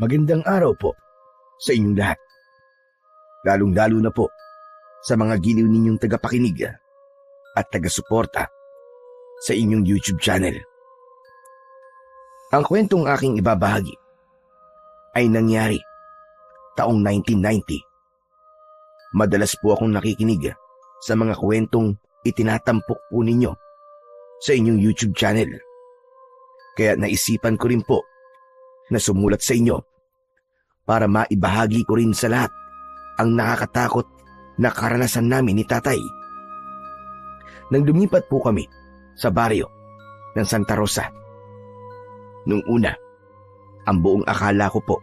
Magandang araw po sa inyong lahat. Lalong-lalo na po sa mga giliw ninyong tagapakinig at taga-suporta sa inyong YouTube channel. Ang kwentong aking ibabahagi ay nangyari taong 1990. Madalas po akong nakikinig sa mga kwentong itinatampok po ninyo sa inyong YouTube channel. Kaya naisipan ko rin po na sumulat sa inyo para maibahagi ko rin sa lahat ang nakakatakot na karanasan namin ni tatay. Nang lumipat po kami sa baryo ng Santa Rosa, nung una, ang buong akala ko po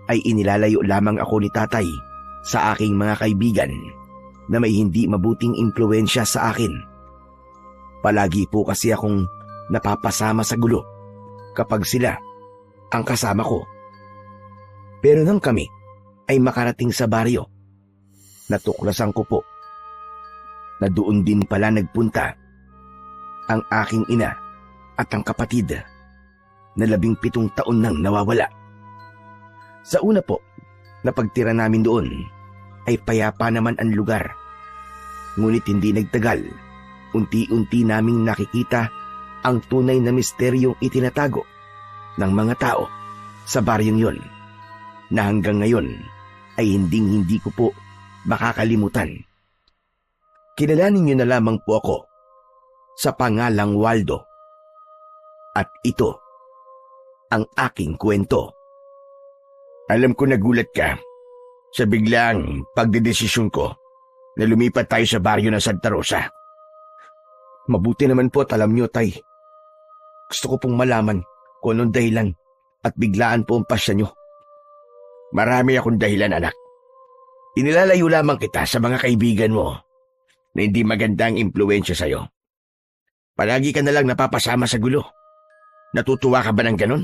ay inilalayo lamang ako ni tatay sa aking mga kaibigan na may hindi mabuting impluwensya sa akin. Palagi po kasi akong napapasama sa gulo kapag sila ang kasama ko. Pero nang kami ay makarating sa baryo, natuklasan ko po na doon din pala nagpunta ang aking ina at ang kapatid na 17 taon nang nawawala. Sa una po, na pagtira namin doon ay payapa naman ang lugar. Ngunit hindi nagtagal, unti-unti naming nakikita ang tunay na misteryong itinatago ng mga tao sa baryong yon, na hanggang ngayon ay hindi ko po makakalimutan. Kilalanin niyo na lamang po ako sa pangalang Waldo. At ito ang aking kwento. Alam ko nagulat ka sa biglang pagdedesisyon ko na lumipat tayo sa baryo ng Santa Rosa. Mabuti naman po at alam niyo, tay. Gusto ko pong malaman kung anong dahilan at biglaan po ang pasya niyo. Marami akong dahilan, anak. Inilalayo lamang kita sa mga kaibigan mo na hindi magandang impluwensya sa'yo. Palagi ka na lang napapasama sa gulo. Natutuwa ka ba ng ganon?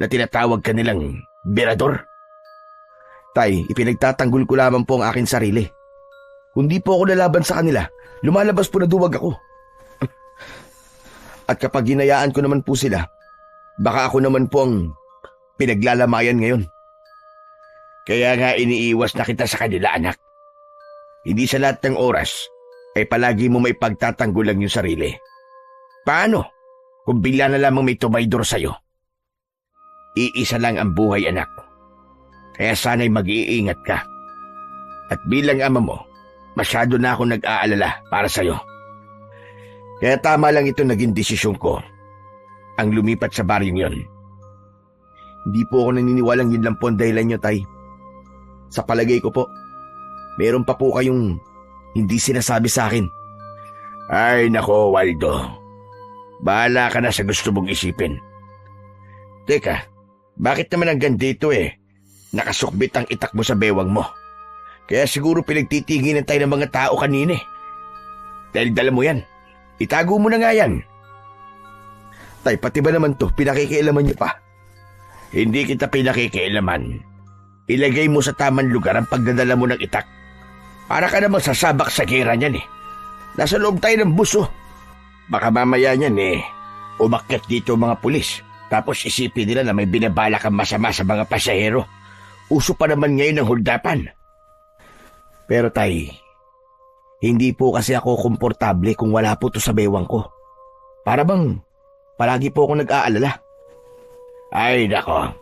Na tinatawag ka nilang berador? Tay, ipinagtatanggol ko lamang po ang aking sarili. Kung di po ako lalaban sa kanila, lumalabas po na duwag ako. At kapag hinayaan ko naman po sila, baka ako naman po ang pinaglalamayan ngayon. Kaya nga iniiwas na kita sa kanila, anak. Hindi sa lahat ng oras ay palagi mo may pagtatanggol lang yung sarili. Paano kung bigla na lamang may tumaydor sa'yo? Iisa lang ang buhay, anak. Kaya sana'y mag-iingat ka. At bilang ama mo, masyado na akong nag-aalala para sa'yo. Kaya tama lang ito naging desisyon ko, ang lumipat sa baryong yon. Hindi po ako naniniwalang yun lang po ang dahilan nyo, tay. Sa palagay ko po, meron pa po kayong hindi sinasabi sa akin. Ay nako, Waldo. Bahala ka na sa gusto mong isipin. Teka, bakit naman hanggang dito nakasukbit ang itak mo sa bewang mo? Kaya siguro pinagtitinginan tayo ng mga tao kanina Dahil dala mo yan. Itago mo na nga yan. Tay, pati ba naman to, pinakikialaman niyo pa? Hindi kita pinakikialaman. Ilagay mo sa tamang lugar ang pagdadala mo ng itak. Para ka namang sasabak sa gira niyan Nasa loob tayo ng buso. Baka mamaya niyan umakyat dito mga pulis. Tapos isipin nila na may binabala kang masama sa mga pasahero. Uso pa naman ngayon ang huldapan. Pero tay, hindi po kasi ako komportable kung wala po to sa bewang ko. Para bang palagi po ako nag-aalala. Ay nako.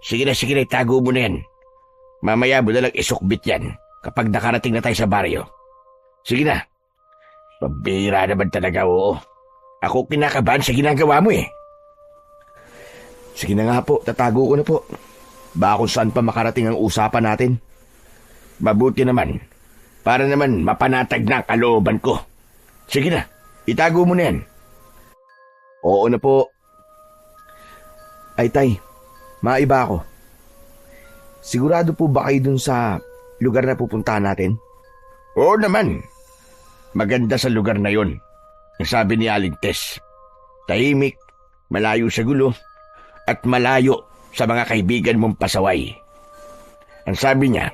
Sige na, itago mo na yan. Mamaya mo na lang isukbit yan kapag nakarating na tayo sa baryo. Sige na. Pabira naman talaga, oo. Ako kinakabahan sa ginagawa mo Sige na nga po, tatago ko na po. Baka kung saan pa makarating ang usapan natin. Mabuti naman. Para naman mapanatag na ang kalooban ko. Sige na, itago mo na yan. Oo na po. Ay tay, maiba ako. Sigurado po ba kayo dun sa lugar na pupuntahan natin? Oo naman. Maganda sa lugar na yon. Ang sabi ni Aling Tess. Tahimik, malayo sa gulo, at malayo sa mga kaibigan mong pasaway. Ang sabi niya,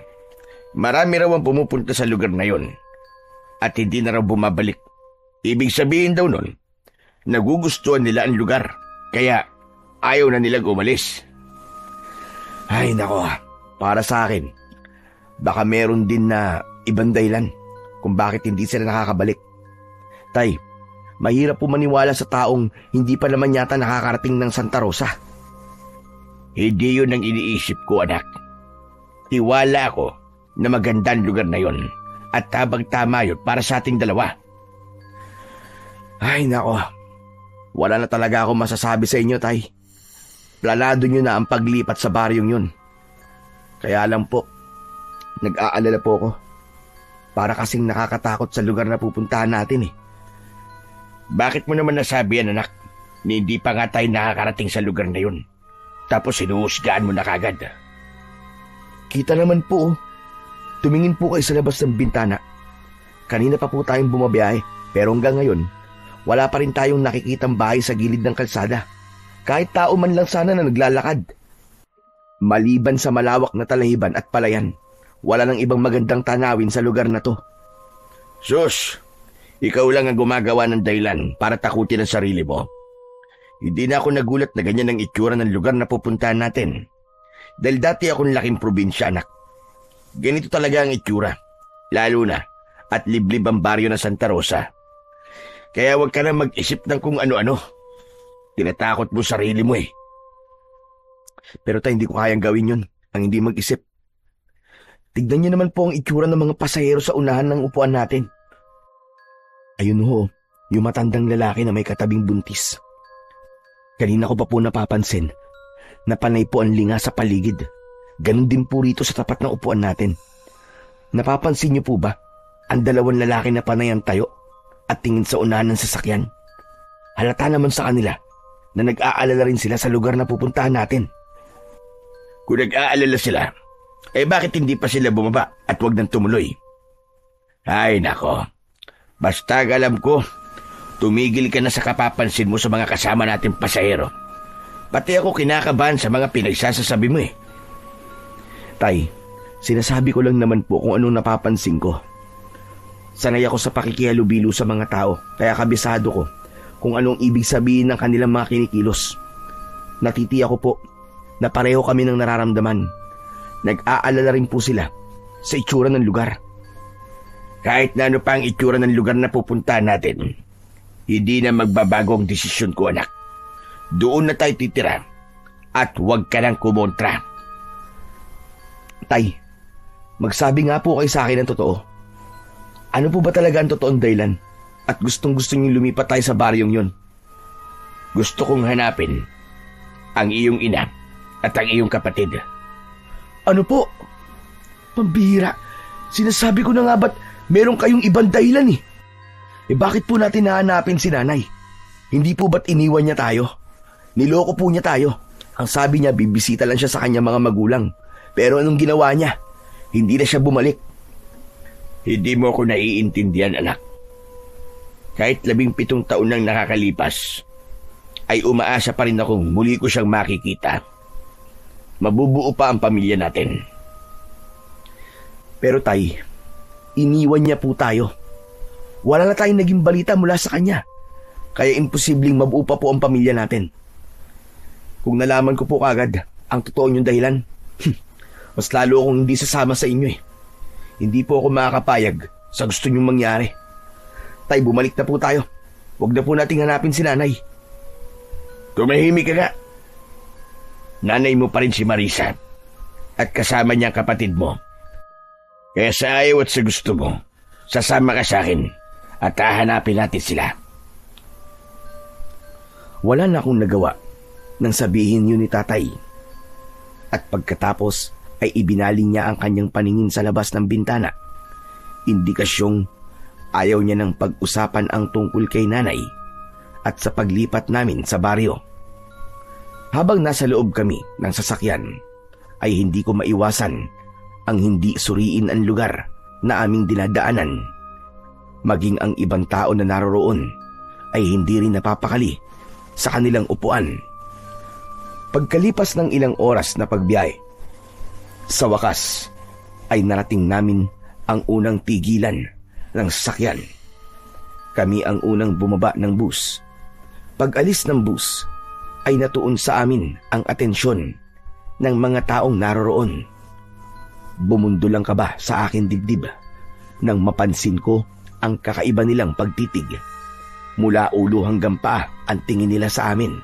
marami raw ang pumupunta sa lugar na yon at hindi na raw bumabalik. Ibig sabihin daw nun, nagugustuhan nila ang lugar, kaya ayaw na nilang umalis. Ay nako, para sa akin, baka meron din na ibang dahilan kung bakit hindi sila nakakabalik. Tay, mahirap po maniwala sa taong hindi pa naman yata nakakarating ng Santa Rosa. Hindi yun ang iniisip ko, anak. Tiwala ako na magandang lugar na yun at habang tama yun para sa ating dalawa. Ay nako, wala na talaga ako masasabi sa inyo, Tay. Planado nyo na ang paglipat sa baryong yun. Kaya lang po, nag-aalala po ako. Para kasing nakakatakot sa lugar na pupuntahan natin eh. Bakit mo naman nasabi yan, anak? Hindi pa nga tayo nakakarating sa lugar na yun. Tapos sinuhusgaan mo na kagad. Kita naman po, tumingin po kayo sa labas ng bintana. Kanina pa po tayong bumabiyahe, pero hanggang ngayon, wala pa rin tayong nakikitang bahay sa gilid ng kalsada. Kahit tao man lang sana na naglalakad. Maliban sa malawak na talahiban at palayan, wala nang ibang magandang tanawin sa lugar na to. Sus, ikaw lang ang gumagawa ng dahilan para takutin ang sarili mo. Hindi na ako nagulat na ganyan ang itsura ng lugar na pupuntahan natin. Dahil dati akong laking probinsya, anak. Ganito talaga ang itsura, lalo na at liblib ang baryo ng Santa Rosa. Kaya huwag ka na mag-isip ng kung ano-ano. Tinatakot mo sarili mo eh. Pero tayo hindi ko kayang gawin yun, ang hindi mag-isip. Tignan niyo naman po ang itsura ng mga pasahero sa unahan ng upuan natin. Ayun ho, yung matandang lalaki na may katabing buntis. Kanina ko pa po napapansin na panay po ang linga sa paligid. Ganon din po rito sa tapat ng upuan natin. Napapansin niyo po ba ang dalawang lalaki na panay ang tayo at tingin sa unahan ng sasakyan? Halata naman sa kanila na nag-aalala rin sila sa lugar na pupuntahan natin. Kung nag-aalala sila, bakit hindi pa sila bumaba at wag nang tumuloy? Ay nako, basta alam ko, tumigil ka na sa kapapansin mo sa mga kasama nating pasahero. Pati ako kinakabahan sa mga pinagsasasabi mo eh. Tay, sinasabi ko lang naman po kung anong napapansin ko. Sanay ako sa pakikihalubilo sa mga tao, kaya kabisado ko kung anong ibig sabihin ng kanilang mga kinikilos. Natitiya ko po na pareho kami ng nararamdaman. Nag-aalala rin po sila sa itsura ng lugar. Kahit na ano pa ang itsura ng lugar na pupuntahan natin, hindi na magbabago ang desisyon ko, anak. Doon na tayo titira at huwag ka nang kumontra. Tay, magsabi nga po kayo sa akin ng totoo. Ano po ba talaga ang totoong dahilan at gustong-gusto niyong lumipat tayo sa baryong yon? Gusto kong hanapin ang iyong ina at ang iyong kapatid. Ano po? Pambihira, sinasabi ko na nga ba't meron kayong ibang dahilan eh? Bakit po natin nahanapin si nanay? Hindi po ba't iniwan niya tayo? Niloko po niya tayo. Ang sabi niya, bibisita lang siya sa kanyang mga magulang. Pero anong ginawa niya? Hindi na siya bumalik. Hindi mo ako naiintindihan, anak. Kahit 17 taon nang nakakalipas, ay umaasa pa rin akong muli ko siyang makikita. Mabubuo pa ang pamilya natin. Pero tay, iniwan niya po tayo. Wala na tayong naging balita mula sa kanya. Kaya imposibleng mabuo pa po ang pamilya natin. Kung nalaman ko po kagad ang totoo niyong dahilan, mas lalo akong hindi sasama sa inyo eh. Hindi po ako makakapayag sa gusto niyong mangyari. Tay, bumalik na po tayo. Huwag na po nating hanapin si nanay. Tumahimik ka nga. Nanay mo pa rin si Marisa at kasama niya ang kapatid mo. Kaya sa ayaw at sa gusto mo, sasama ka sa akin at hahanapin natin sila. Wala na akong nagawa nang sabihin yun ni tatay. At pagkatapos ay ibinaling niya ang kanyang paningin sa labas ng bintana. Indikasyong ayaw niya ng pag-usapan ang tungkol kay nanay at sa paglipat namin sa baryo. Habang nasa loob kami ng sasakyan, ay hindi ko maiwasan ang hindi suriin ang lugar na aming dinadaanan. Maging ang ibang tao na naroroon ay hindi rin napapakali sa kanilang upuan. Pagkalipas ng ilang oras na pagbiyahe, sa wakas ay narating namin ang unang tigilan ng sasakyan. Kami ang unang bumaba ng bus. Pag alis ng bus ay natuon sa amin ang atensyon ng mga taong naroroon. Bumundol ang kaba sa aking dibdib nang mapansin ko ang kakaiba nilang pagtitig. Mula ulo hanggang paa ang tingin nila sa amin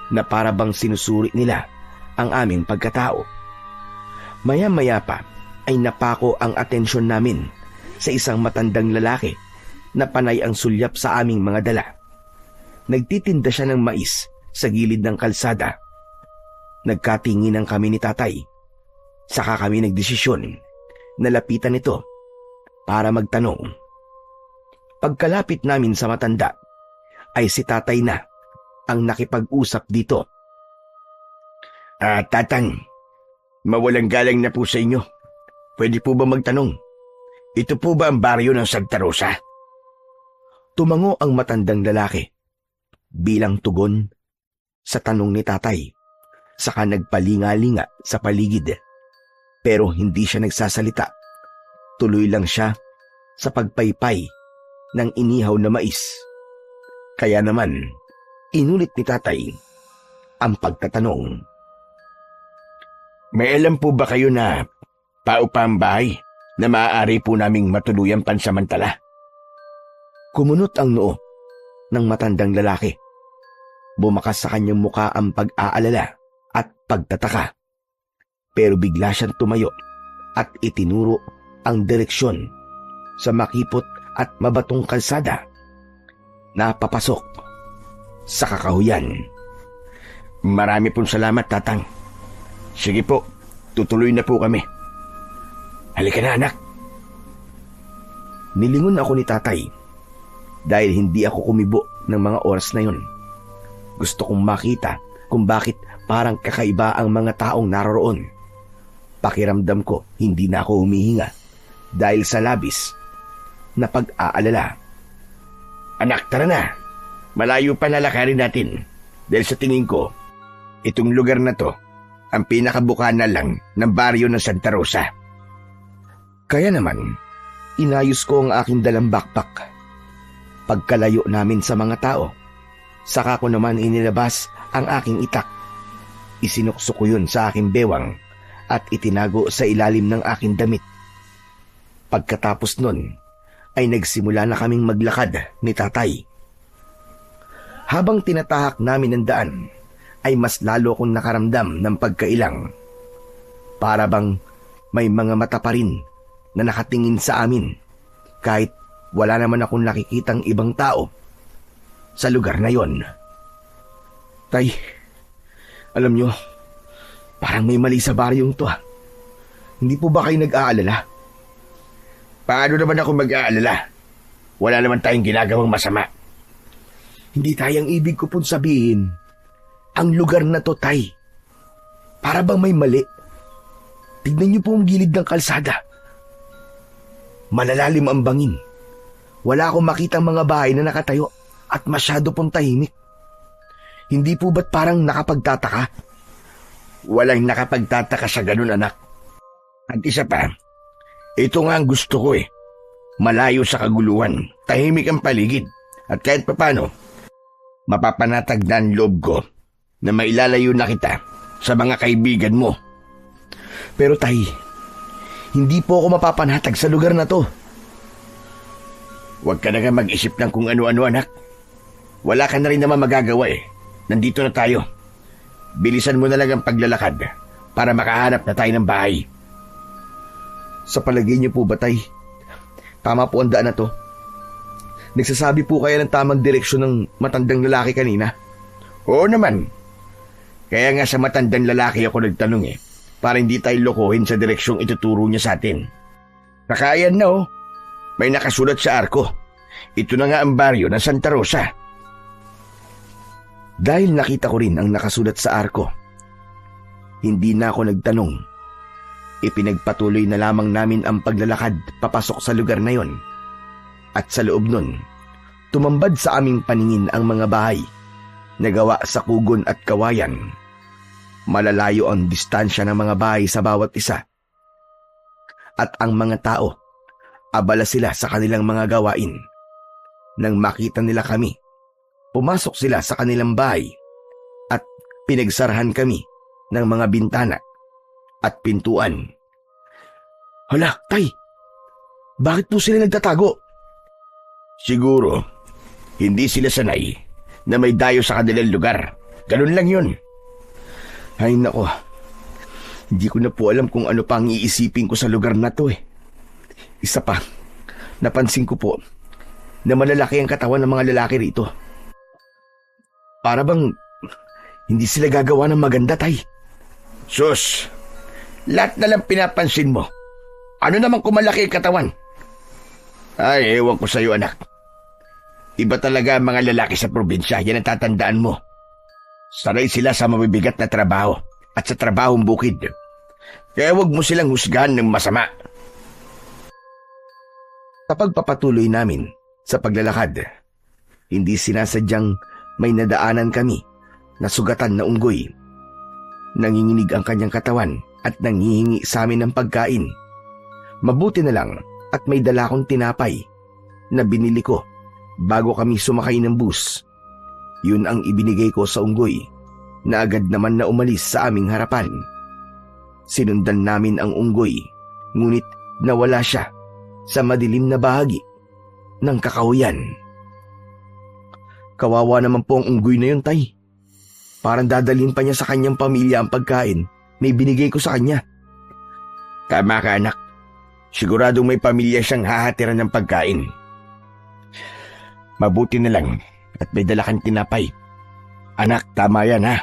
na para bang sinusuri nila ang aming pagkatao. Maya-maya pa ay napako ang atensyon namin sa isang matandang lalaki na panay ang sulyap sa aming mga dala. Nagtitinda siya ng mais sa gilid ng kalsada. Nagkatinginan kami ni tatay. Saka kami nagdesisyon na lapitan ito para magtanong. Pagkalapit namin sa matanda, ay si tatay na ang nakipag-usap dito. Tatang, mawalang galang na po sa inyo. Pwede po ba magtanong? Ito po ba ang baryo ng Santa Rosa? Tumango ang matandang lalaki bilang tugon sa tanong ni tatay. Saka nagpalinga-linga sa paligid. Pero hindi siya nagsasalita. Tuloy lang siya sa pagpaypay ng inihaw na mais. Kaya naman, inulit ni tatay ang pagtatanong. May alam po ba kayo na paupa ang bahay na maaari po naming matuluyang pansamantala? Kumunot ang noo ng matandang lalaki. Bumakas sa kanyang muka ang pag-aalala at pagtataka. Pero bigla siyang tumayo at itinuro ang direksyon sa makipot at mabatong kalsada na papasok sa kakahuyan. Marami pong salamat, tatang. Sige po, tutuloy na po kami. Halika na, anak. Nilingon ako ni tatay dahil hindi ako kumibo ng mga oras na yun. Gusto kong makita kung bakit parang kakaiba ang mga taong naroroon. Pakiramdam ko hindi na ako humihinga dahil sa labis na pag-aalala. Anak, tara na. Malayo pa na lakarin natin dahil sa tingin ko, itong lugar na to ang pinakabukana lang ng baryo ng Santa Rosa. Kaya naman, inayos ko ang aking dalang backpack. Pagkalayo namin sa mga tao, saka ko naman inilabas ang aking itak. Isinukso ko yun sa aking bewang at itinago sa ilalim ng aking damit. Pagkatapos nun, ay nagsimula na kaming maglakad ni tatay. Habang tinatahak namin ang daan, ay mas lalo akong nakaramdam ng pagkailang. Para bang may mga mata pa rin na nakatingin sa amin kahit wala naman akong nakikitang ibang tao sa lugar na yon. Tay, alam nyo, parang may mali sa baryong to. Hindi po ba kayo nag-aalala? Paano naman ako mag-aalala? Wala naman tayong ginagawang masama. Hindi tayong ibig ko pong sabihin. Ang lugar na to, tay. Para bang may mali. Tignan niyo po ang gilid ng kalsada. Malalalim ang bangin. Wala akong makitang mga bahay na nakatayo at masyado pong tahimik. Hindi po ba't parang nakapagtataka? Walang nakapagtataka sa ganun, anak. At isa pa, ito nga ang gusto ko eh. Malayo sa kaguluhan, tahimik ang paligid, at kahit papano, mapapanatag na ang loob ko na mailalayo na kita sa mga kaibigan mo. Pero tay, hindi po ako mapapanatag sa lugar na to. Huwag ka na nga mag-isip ng kung ano-ano, anak. Wala ka na rin naman magagawa eh. Nandito na tayo. Bilisan mo na lang ang paglalakad para makahanap na tayo ng bahay. Sa palagay niyo po ba, tay? Tama po ang daan na to. Nagsasabi po kaya ng tamang direksyon ng matandang lalaki kanina? Oo naman. Kaya nga sa matandang lalaki ako nagtanong eh, para hindi tayo lokohin sa direksyong ituturo niya sa atin. Nakaayan na oh. May nakasulat sa arko. Ito na nga ang baryo ng Santa Rosa. Dahil nakita ko rin ang nakasulat sa arko, hindi na ako nagtanong. Ipinagpatuloy na lamang namin ang paglalakad papasok sa lugar na yon. At sa loob nun, tumambad sa aming paningin ang mga bahay na gawa sa kugon at kawayan. Malalayo ang distansya ng mga bahay sa bawat isa. At ang mga tao, abala sila sa kanilang mga gawain. Nang makita nila kami, pumasok sila sa kanilang bahay at pinagsarahan kami ng mga bintana at pintuan. Hala, tay! Bakit po sila nagtatago? Siguro, hindi sila sanay na may dayo sa kanilang lugar. Ganun lang yun. Ay nako, hindi ko na po alam kung ano pa ang iisipin ko sa lugar na to eh. Isa pa, napansin ko po na malalaki ang katawan ng mga lalaki rito. Para bang hindi sila gagawa ng maganda, tay. Sus, lahat na lang pinapansin mo. Ano naman kung malaki ang katawan? Ay, ewan ko sa'yo, anak. Iba talaga ang mga lalaki sa probinsya, yan ang tatandaan mo. Sanay sila sa mabibigat na trabaho at sa trabahong bukid. Kaya huwag mo silang husgahan ng masama. Sa pagpapatuloy namin sa paglalakad, hindi sinasadyang may nadaanan kami na sugatan na unggoy. Nanginginig ang kanyang katawan at nanghihingi sa amin ng pagkain. Mabuti na lang at may dala akong tinapay na binili ko bago kami sumakay ng bus. Yun ang ibinigay ko sa unggoy na agad naman na umalis sa aming harapan. Sinundan namin ang unggoy, ngunit nawala siya sa madilim na bahagi ng kakahuyan. Kawawa naman po ang unggoy na yun, tay. Parang dadalhin pa niya sa kanyang pamilya ang pagkain na ibinigay ko sa kanya. Tama ka, anak. Siguradong may pamilya siyang hahatiran ng pagkain. Mabuti na lang at may dala kang tinapay. Anak, tama yan ha.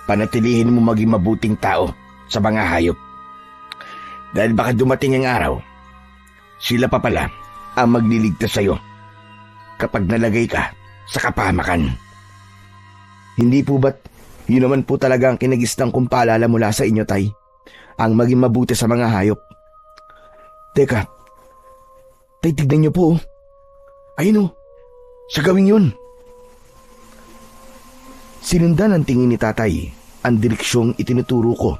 Panatilihin mo maging mabuting tao sa mga hayop. Dahil baka dumating ang araw, sila pa pala ang magliligtas sa'yo kapag nalagay ka sa kapahamakan. Hindi po ba't yun naman po talaga ang kinagistang kong paalala mula sa inyo, tay? Ang maging mabuti sa mga hayop. Teka, tay, tignan niyo po. Ayun o, sa gawing yun. Sinundan ang tingin ni tatay ang direksyong itinuturo ko.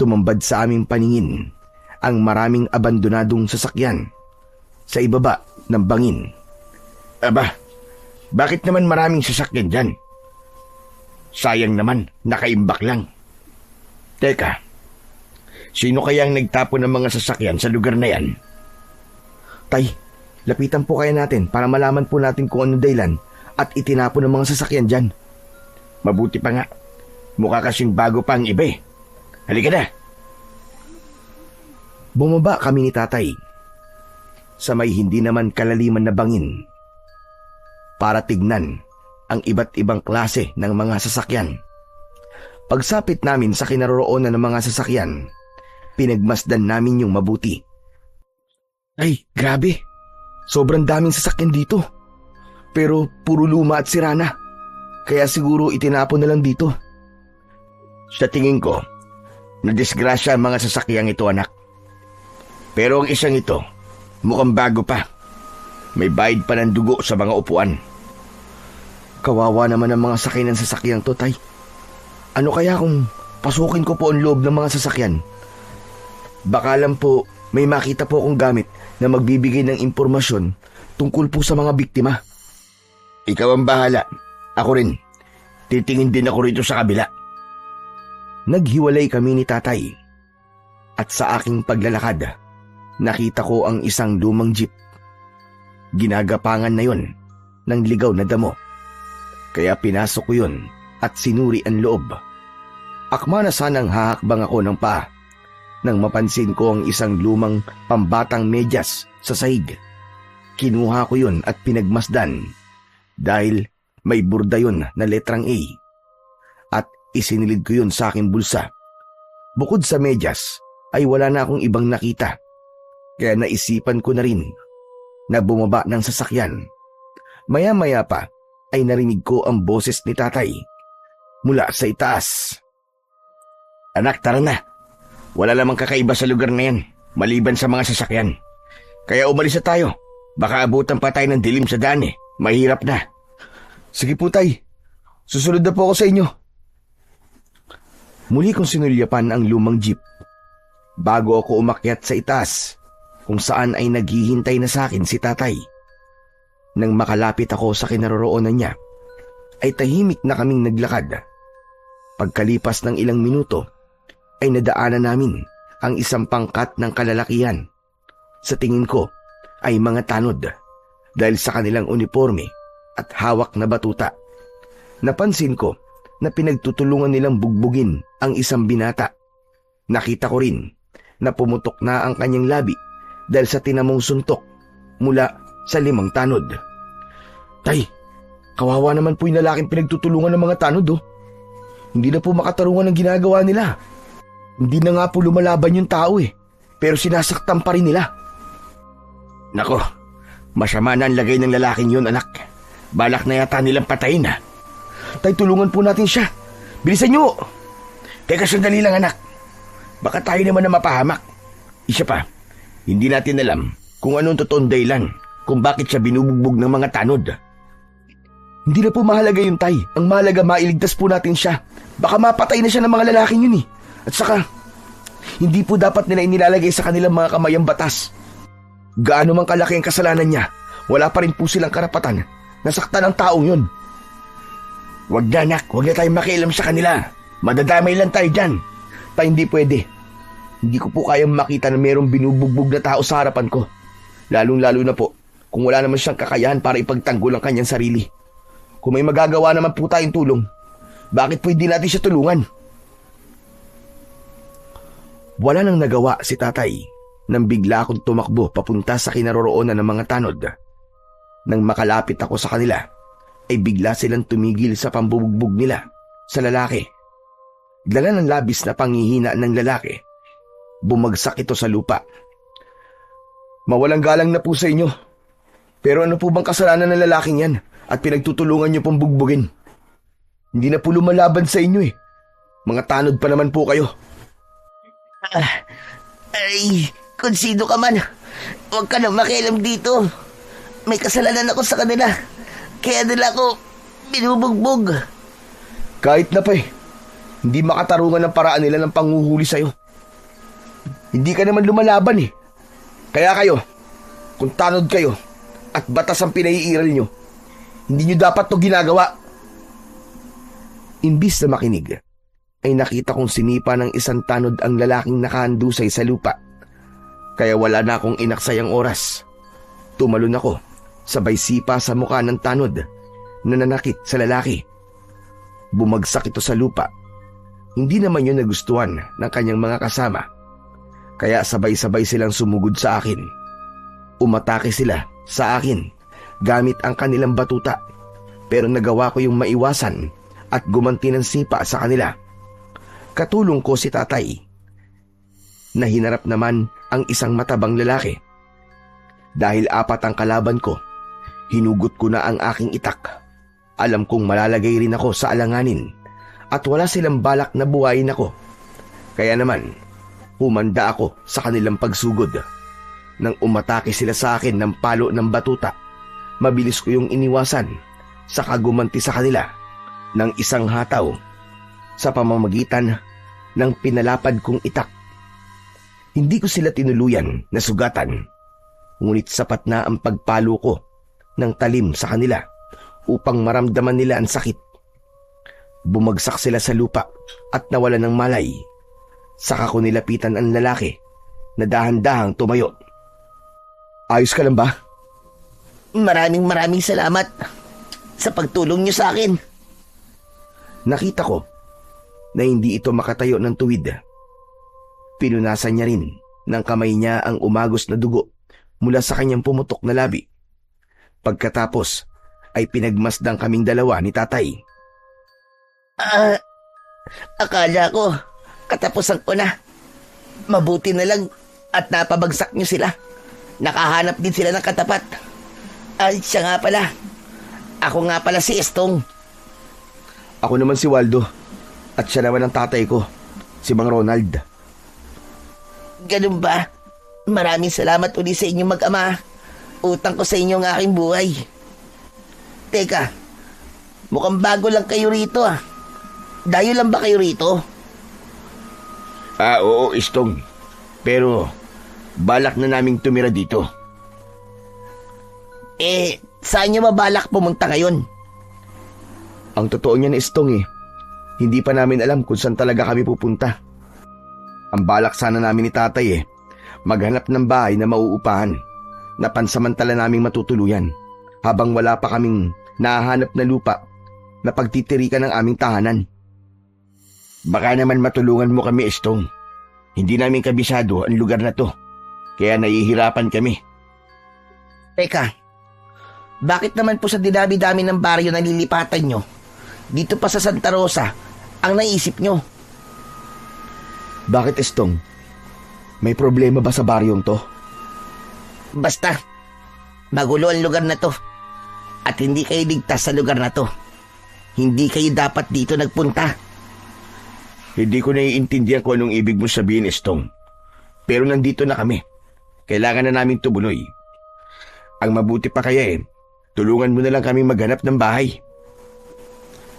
Tumambad sa aming paningin ang maraming abandonadong sasakyan sa ibaba ng bangin. Aba, bakit naman maraming sasakyan dyan? Sayang naman, nakaimbak lang. Teka, sino kaya ang nagtapon ng mga sasakyan sa lugar na yan? Tay, lapitan po kaya natin para malaman po natin kung anong dahilan at itinapon ng mga sasakyan dyan. Mabuti pa nga, mukha kasing bago pa ang iba eh. Halika na. Bumaba kami ni tatay sa may hindi naman kalaliman na bangin para tignan ang iba't ibang klase ng mga sasakyan. Pagsapit namin sa kinaroroonan ng mga sasakyan, pinagmasdan namin yung mabuti. Ay, grabe. Sobrang daming sasakyan dito. Pero puro luma at sira na. Kaya siguro itinapon na lang dito. Sa tingin ko, nadisgrasya ang mga sasakyang ito, anak. Pero ang isang ito, mukhang bago pa. May bayad pa ng dugo sa mga upuan. Kawawa naman ang mga sakay ng sasakyang to, tay. Ano kaya kung pasukin ko po ang loob ng mga sasakyan? Baka lang po may makita po akong gamit na magbibigay ng impormasyon tungkol po sa mga biktima. Ikaw ang bahala. Ako rin. Titingin din ako rito sa kabila. Naghiwalay kami ni tatay. At sa aking paglalakad, nakita ko ang isang lumang jeep. Ginagapangan na yon ng ligaw na damo. Kaya pinasok ko yun at sinuri ang loob. Akma na sanang hahakbang ako ng paa nang mapansin ko ang isang lumang pambatang medyas sa sahig. Kinuha ko yun at pinagmasdan dahil may burda yun na letrang A at isinilid ko yun sa aking bulsa. Bukod sa medyas ay wala na akong ibang nakita, kaya naisipan ko na rin na bumaba ng sasakyan. Maya-maya pa ay narinig ko ang boses ni tatay mula sa itaas. Anak, tara na. Wala lamang kakaiba sa lugar na yan, maliban sa mga sasakyan. Kaya umalis na tayo. Baka abutan pa tayo ng dilim sa daan eh. Mahirap na. Sige po, tay. Susunod na po ako sa inyo. Muli kong sinulyapan ang lumang jeep bago ako umakyat sa itaas kung saan ay naghihintay na sa akin si tatay. Nang makalapit ako sa kinaroroonan niya, ay tahimik na kaming naglakad. Pagkalipas ng ilang minuto, ay nadaanan namin ang isang pangkat ng kalalakihan. Sa tingin ko ay mga tanod dahil sa kanilang uniforme at hawak na batuta. Napansin ko na pinagtutulungan nilang bugbugin ang isang binata. Nakita ko rin na pumutok na ang kanyang labi dahil sa tinamong suntok mula sa 5 tanod. Tay, kawawa naman po yung lalaking pinagtutulungan ng mga tanod oh. Hindi na po makatarungan ang ginagawa nila. Hindi na nga po lumalaban yung tao pero sinasaktan pa rin nila. Nako, masama na ang lagay ng lalaking yun, anak. Balak na yata nilang patayin ha. Tay, tulungan po natin siya. Bilisan niyo. Teka, sandali lang anak. Baka tayo naman na mapahamak. Isa pa, hindi natin alam kung anong totoong dahilan kung bakit siya binubugbog ng mga tanod. Hindi na po mahalaga yun, tay. Ang mahalaga, mailigtas po natin siya. Baka mapatay na siya ng mga lalaking yun At saka, hindi po dapat nila inilalagay sa kanilang mga kamay ang batas. Gaano mang kalaki ang kasalanan niya, wala pa rin po silang karapatan na saktan ang taong yun. Wag na anak, wag na tayong makialam sa kanila. Madadamay lang tayo dyan. Tay, hindi pwede. Hindi ko po kayang makita na mayroong binubugbog na tao sa harapan ko. Lalong-lalo na po kung wala naman siyang kakayahan para ipagtanggol ang kanyang sarili. Kung may magagawa naman po tayong tulong, bakit po hindi natin siya tulungan? Wala nang nagawa si tatay nang bigla akong tumakbo papunta sa kinaroroonan ng mga tanod. Nang makalapit ako sa kanila, ay bigla silang tumigil sa pambubugbog nila sa lalaki. Dala ng labis na panghihina ng lalaki, bumagsak ito sa lupa. Mawalang galang na po sa inyo. Pero ano po bang kasalanan ng lalaking yan at pinagtutulungan niyo pong bugbugin? Hindi na po lumalaban sa inyo Mga tanod pa naman po kayo. Ay, kung sino ka man, huwag ka nang makialam dito. May kasalanan ako sa kanila. Kaya nila ako binubugbog. Kahit na pa hindi makatarungan ng paraan nila ng panghuhuli sa'yo. Hindi ka naman lumalaban Kaya kayo, kung tanod kayo at batas ang pinaiiral nyo, hindi nyo dapat to ginagawa. Imbis na makinig, ay nakita kong sinipa ng isang tanod ang lalaking nakahandusay sa lupa. Kaya wala na akong inaksayang oras. Tumalon ako, sabay sipa sa mukha ng tanod na nanakit sa lalaki. Bumagsak ito sa lupa. Hindi naman yun nagustuhan ng kanyang mga kasama. Kaya sabay-sabay silang sumugod sa akin. Umatake sila sa akin gamit ang kanilang batuta. Pero nagawa ko yung maiwasan at gumanti ng sipa sa kanila. Katulong ko si tatay na hinarap naman ang isang matabang lalaki. Dahil 4 ang kalaban ko, hinugot ko na ang aking itak. Alam kong malalagay rin ako sa alanganin at wala silang balak na buhayin ako. Kaya naman, humanda ako sa kanilang pagsugod. Nang umatake sila sa akin ng palo ng batuta, mabilis ko yung iniwasan, saka gumanti sa kanila ng isang hataw sa pamamagitan ng pinalapad kong itak. Hindi ko sila tinuluyan na sugatan, ngunit sapat na ang pagpalo ko ng talim sa kanila upang maramdaman nila ang sakit. Bumagsak sila sa lupa at nawalan ng malay. Saka ko nilapitan ang lalaki na dahan-dahang tumayo. Ayos ka lang ba? Maraming salamat sa pagtulong niyo sa akin. Nakita ko na hindi ito makatayo ng tuwid. Pinunasan niya rin ng kamay niya ang umagos na dugo mula sa kanyang pumutok na labi. Pagkatapos ay pinagmasdang kaming dalawa ni tatay. Akala ko katapusan ko na. Mabuti na lang at napabagsak niyo sila. Nakahanap din sila ng katapat. Ay, siya nga pala. Ako nga pala si Estong. Ako naman si Waldo. At siya naman ang tatay ko, si Mang Ronald. Ganun ba? Maraming salamat ulit sa inyong mag-ama. Utang ko sa inyo ang aking buhay. Teka, mukhang bago lang kayo rito Dayo lang ba kayo rito? Oo, Estong. Pero balak na naming tumira dito. Saan nyo mabalak pumunta ngayon? Ang totoo niyan, Estong hindi pa namin alam kung saan talaga kami pupunta. Ang balak sana namin ni tatay maghanap ng bahay na mauupahan na pansamantala naming matutuluyan habang wala pa kaming nahahanap na lupa na pagtitirikan ng aming tahanan. Baka naman matulungan mo kami, Estong. Hindi namin kabisado ang lugar na to, kaya nahihirapan kami. Teka, bakit naman po sa dinami-dami ng baryo na lilipatan nyo, dito pa sa Santa Rosa, ang naisip nyo? Bakit, Estong? May problema ba sa baryong to? Basta, magulo ang lugar na to. At hindi kayo ligtas sa lugar na to. Hindi kayo dapat dito nagpunta. Hindi ko naiintindihan kung anong ibig mo sabihin, Estong. Pero nandito na kami. Kailangan na namin tumuloy. Ang mabuti pa kaya tulungan mo na lang kami maghanap ng bahay.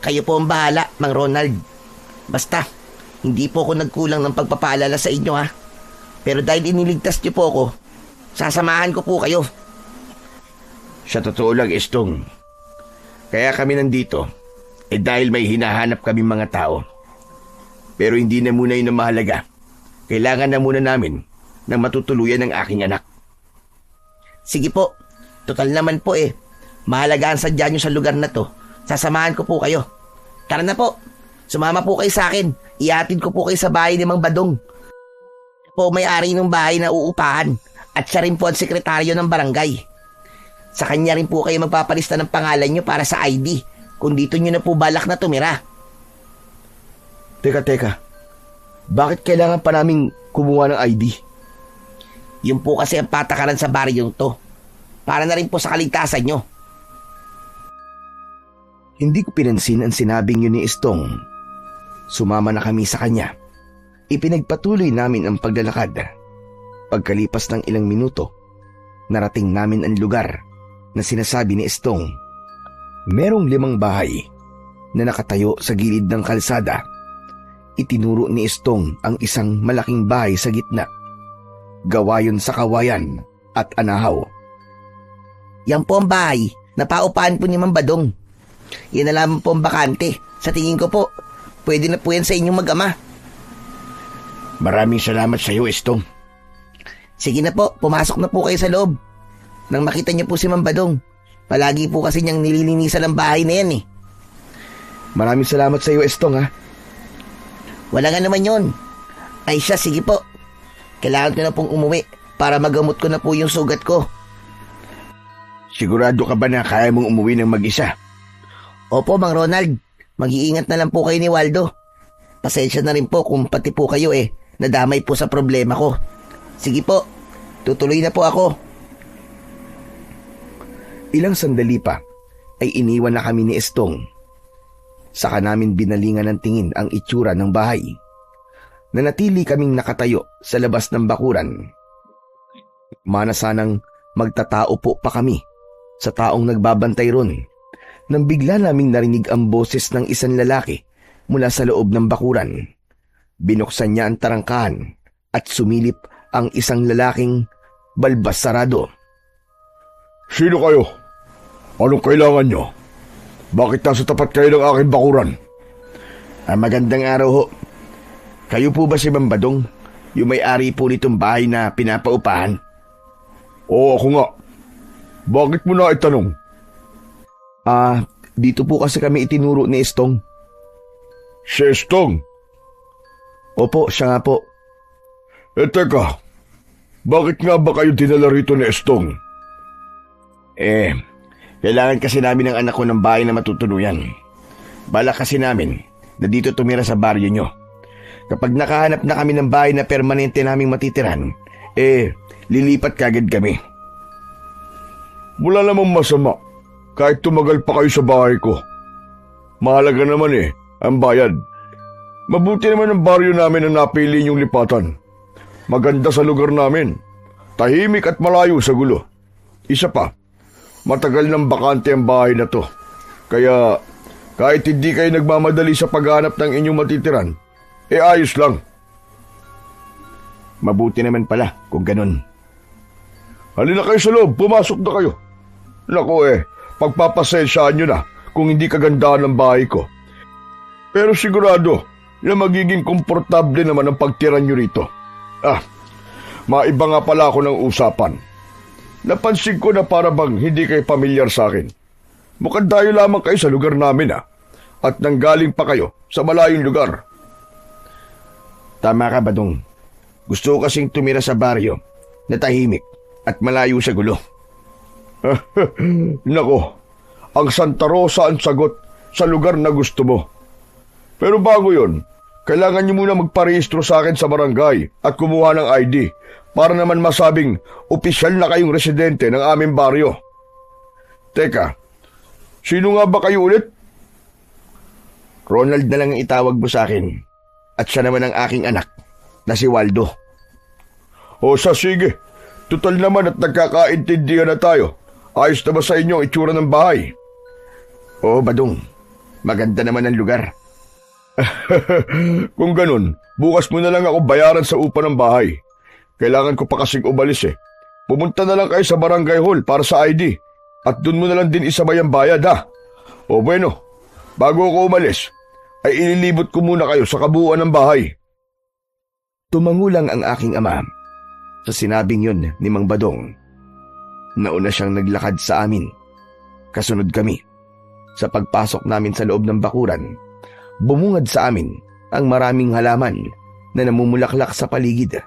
Kayo po ang bahala, Mang Ronald. Basta, hindi po ako nagkulang ng pagpapaalala sa inyo ha. Pero dahil iniligtas niyo po ako, sasamahan ko po kayo. Sa totoo lang, Estong. Kaya kami nandito, dahil may hinahanap kami mga tao. Pero hindi na muna yun ang mahalaga. Kailangan na muna namin ng matutuluyan ng aking anak. Sige po, total naman po mahalaga ang sadya nyo sa lugar na to. Sasamahan ko po kayo. Tara na po, sumama po kayo sa akin. Iatid ko po kayo sa bahay ni Mang Badong. Po may-ari ng bahay na uupahan at siya rin po ang sekretaryo ng barangay. Sa kanya rin po kayo magpapalista ng pangalan nyo para sa ID kung dito nyo na po balak na tumira. Teka. Bakit kailangan pa naming kumuha ng ID? Yun po kasi ang patakaran sa baryong to. Para na rin po sa kaligtasan nyo. Hindi ko pinansin ang sinabing yun ni Estong. Sumama na kami sa kanya. Ipinagpatuloy namin ang paglalakad. Pagkalipas ng ilang minuto, narating namin ang lugar na sinasabi ni Estong. Merong 5 bahay na nakatayo sa gilid ng kalsada. Itinuro ni Estong ang isang malaking bahay sa gitna. Gawa yun sa kawayan at anahaw. Yan po ang bahay na paupahan po ni Mang Badong. Yan na lamang po ang bakante. Sa tingin ko po, pwede na po yan sa inyong mag-ama. Maraming salamat sa iyo, Estong. Sige na po, pumasok na po kayo sa loob. Nang makita niyo po si Mang Badong, palagi po kasi niyang nililinisan ang bahay na yan Maraming salamat sa iyo, Estong ha. Wala nga naman yun. Ay siya, sige po. Kailangan ko na pong umuwi para magamot ko na po yung sugat ko. Sigurado ka ba na kaya mong umuwi ng mag-isa? Opo, Mang Ronald. Mag-iingat na lang po kayo ni Waldo. Pasensya na rin po kung pati po kayo nadamay po sa problema ko. Sige po, tutuloy na po ako. Ilang sandali pa ay iniwan na kami ni Estong. Saka namin binalingan ng tingin ang itsura ng bahay. Nanatili kaming nakatayo sa labas ng bakuran. Mana sanang magtatao po pa kami sa taong nagbabantay ron nang bigla naming narinig ang boses ng isang lalaki mula sa loob ng bakuran. Binuksan niya ang tarangkahan at sumilip ang isang lalaking balbas sarado. Sino kayo? Anong kailangan nyo? Bakit nasa tapat kayo ng aking bakuran? Magandang araw ho. Kayo po ba si Mang Badong? Yung may-ari po nitong bahay na pinapaupahan? Oo, ako nga. Bakit mo na itanong? Dito po kasi kami itinuro ni Estong. Si Estong? Opo, siya nga po. Teka. Bakit nga ba kayo dinala rito ni Estong? Kailangan kasi namin ng anak ko ng bahay na matutuluyan. Balak kasi namin na dito tumira sa baryo nyo. Kapag nakahanap na kami ng bahay na permanente naming matitiran, lilipat kagad kami. Wala namang masama kahit tumagal pa kayo sa bahay ko. Mahalaga naman ang bayad. Mabuti naman ang baryo namin na napili niyong lipatan. Maganda sa lugar namin. Tahimik at malayo sa gulo. Isa pa, matagal nang bakante ang bahay na to. Kaya kahit hindi kayo nagmamadali sa paghanap ng inyong matitiran, ayos lang. Mabuti naman pala kung ganun. Halina kayo sa loob, pumasok na kayo. Naku pagpapasensyaan nyo na kung hindi kagandahan ng bahay ko. Pero sigurado, na magiging komportable naman ang pagtira nyo rito. Maiba nga pala ako ng usapan. Napansin ko na para bang hindi kayo pamilyar sa akin. Mukhang dayo lamang kayo sa lugar namin at nanggaling pa kayo sa malayong lugar. Tama ka, Badong. Gusto ko kasing tumira sa baryo na tahimik at malayo sa gulo. Nako, ang Santa Rosa ang sagot sa lugar na gusto mo. Pero bago yon, kailangan niyo muna magparehistro sa akin sa barangay at kumuha ng ID para naman masabing opisyal na kayong residente ng aming baryo. Teka, sino nga ba kayo ulit? Ronald na lang ang itawag mo sa akin at siya naman ang aking anak na si Waldo. O sige, tutal naman at nagkakaintindihan na tayo. Ayos na ba sa inyo ang itsura ng bahay? Oo, Badong. Maganda naman ang lugar. Kung ganun, bukas mo na lang ako bayaran sa upa ng bahay. Kailangan ko pa kasing umalis Pumunta na lang kayo sa barangay hall para sa ID at dun mo na lang din isabay ang bayad O bueno, bago ako umalis, ay ililibot ko muna kayo sa kabuuan ng bahay. Tumangulang ang aking ama sa sinabing yun ni Mang Badong. Nauna siyang naglakad sa amin. Kasunod kami. Sa pagpasok namin sa loob ng bakuran, bumungad sa amin ang maraming halaman na namumulaklak sa paligid.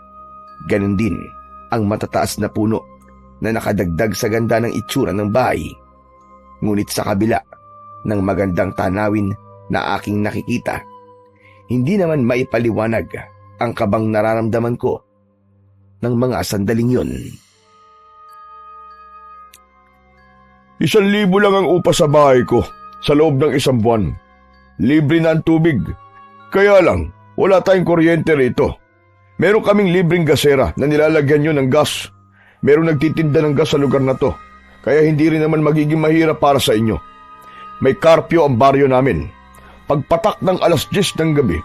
Ganon din ang matataas na puno na nakadagdag sa ganda ng itsura ng bahay. Ngunit sa kabila ng magandang tanawin na aking nakikita, hindi naman maipaliwanag ang kabang nararamdaman ko ng mga sandaling yun. 1,000 lang ang upa sa bahay ko sa loob ng 1 buwan. Libre na ang tubig. Kaya lang, wala tayong kuryente rito. Meron kaming libreng gasera na nilalagyan nyo ng gas. Meron nagtitinda ng gas sa lugar na to. Kaya hindi rin naman magiging mahirap para sa inyo. May karpyo ang baryo namin. Pagpatak ng 10:00 ng gabi,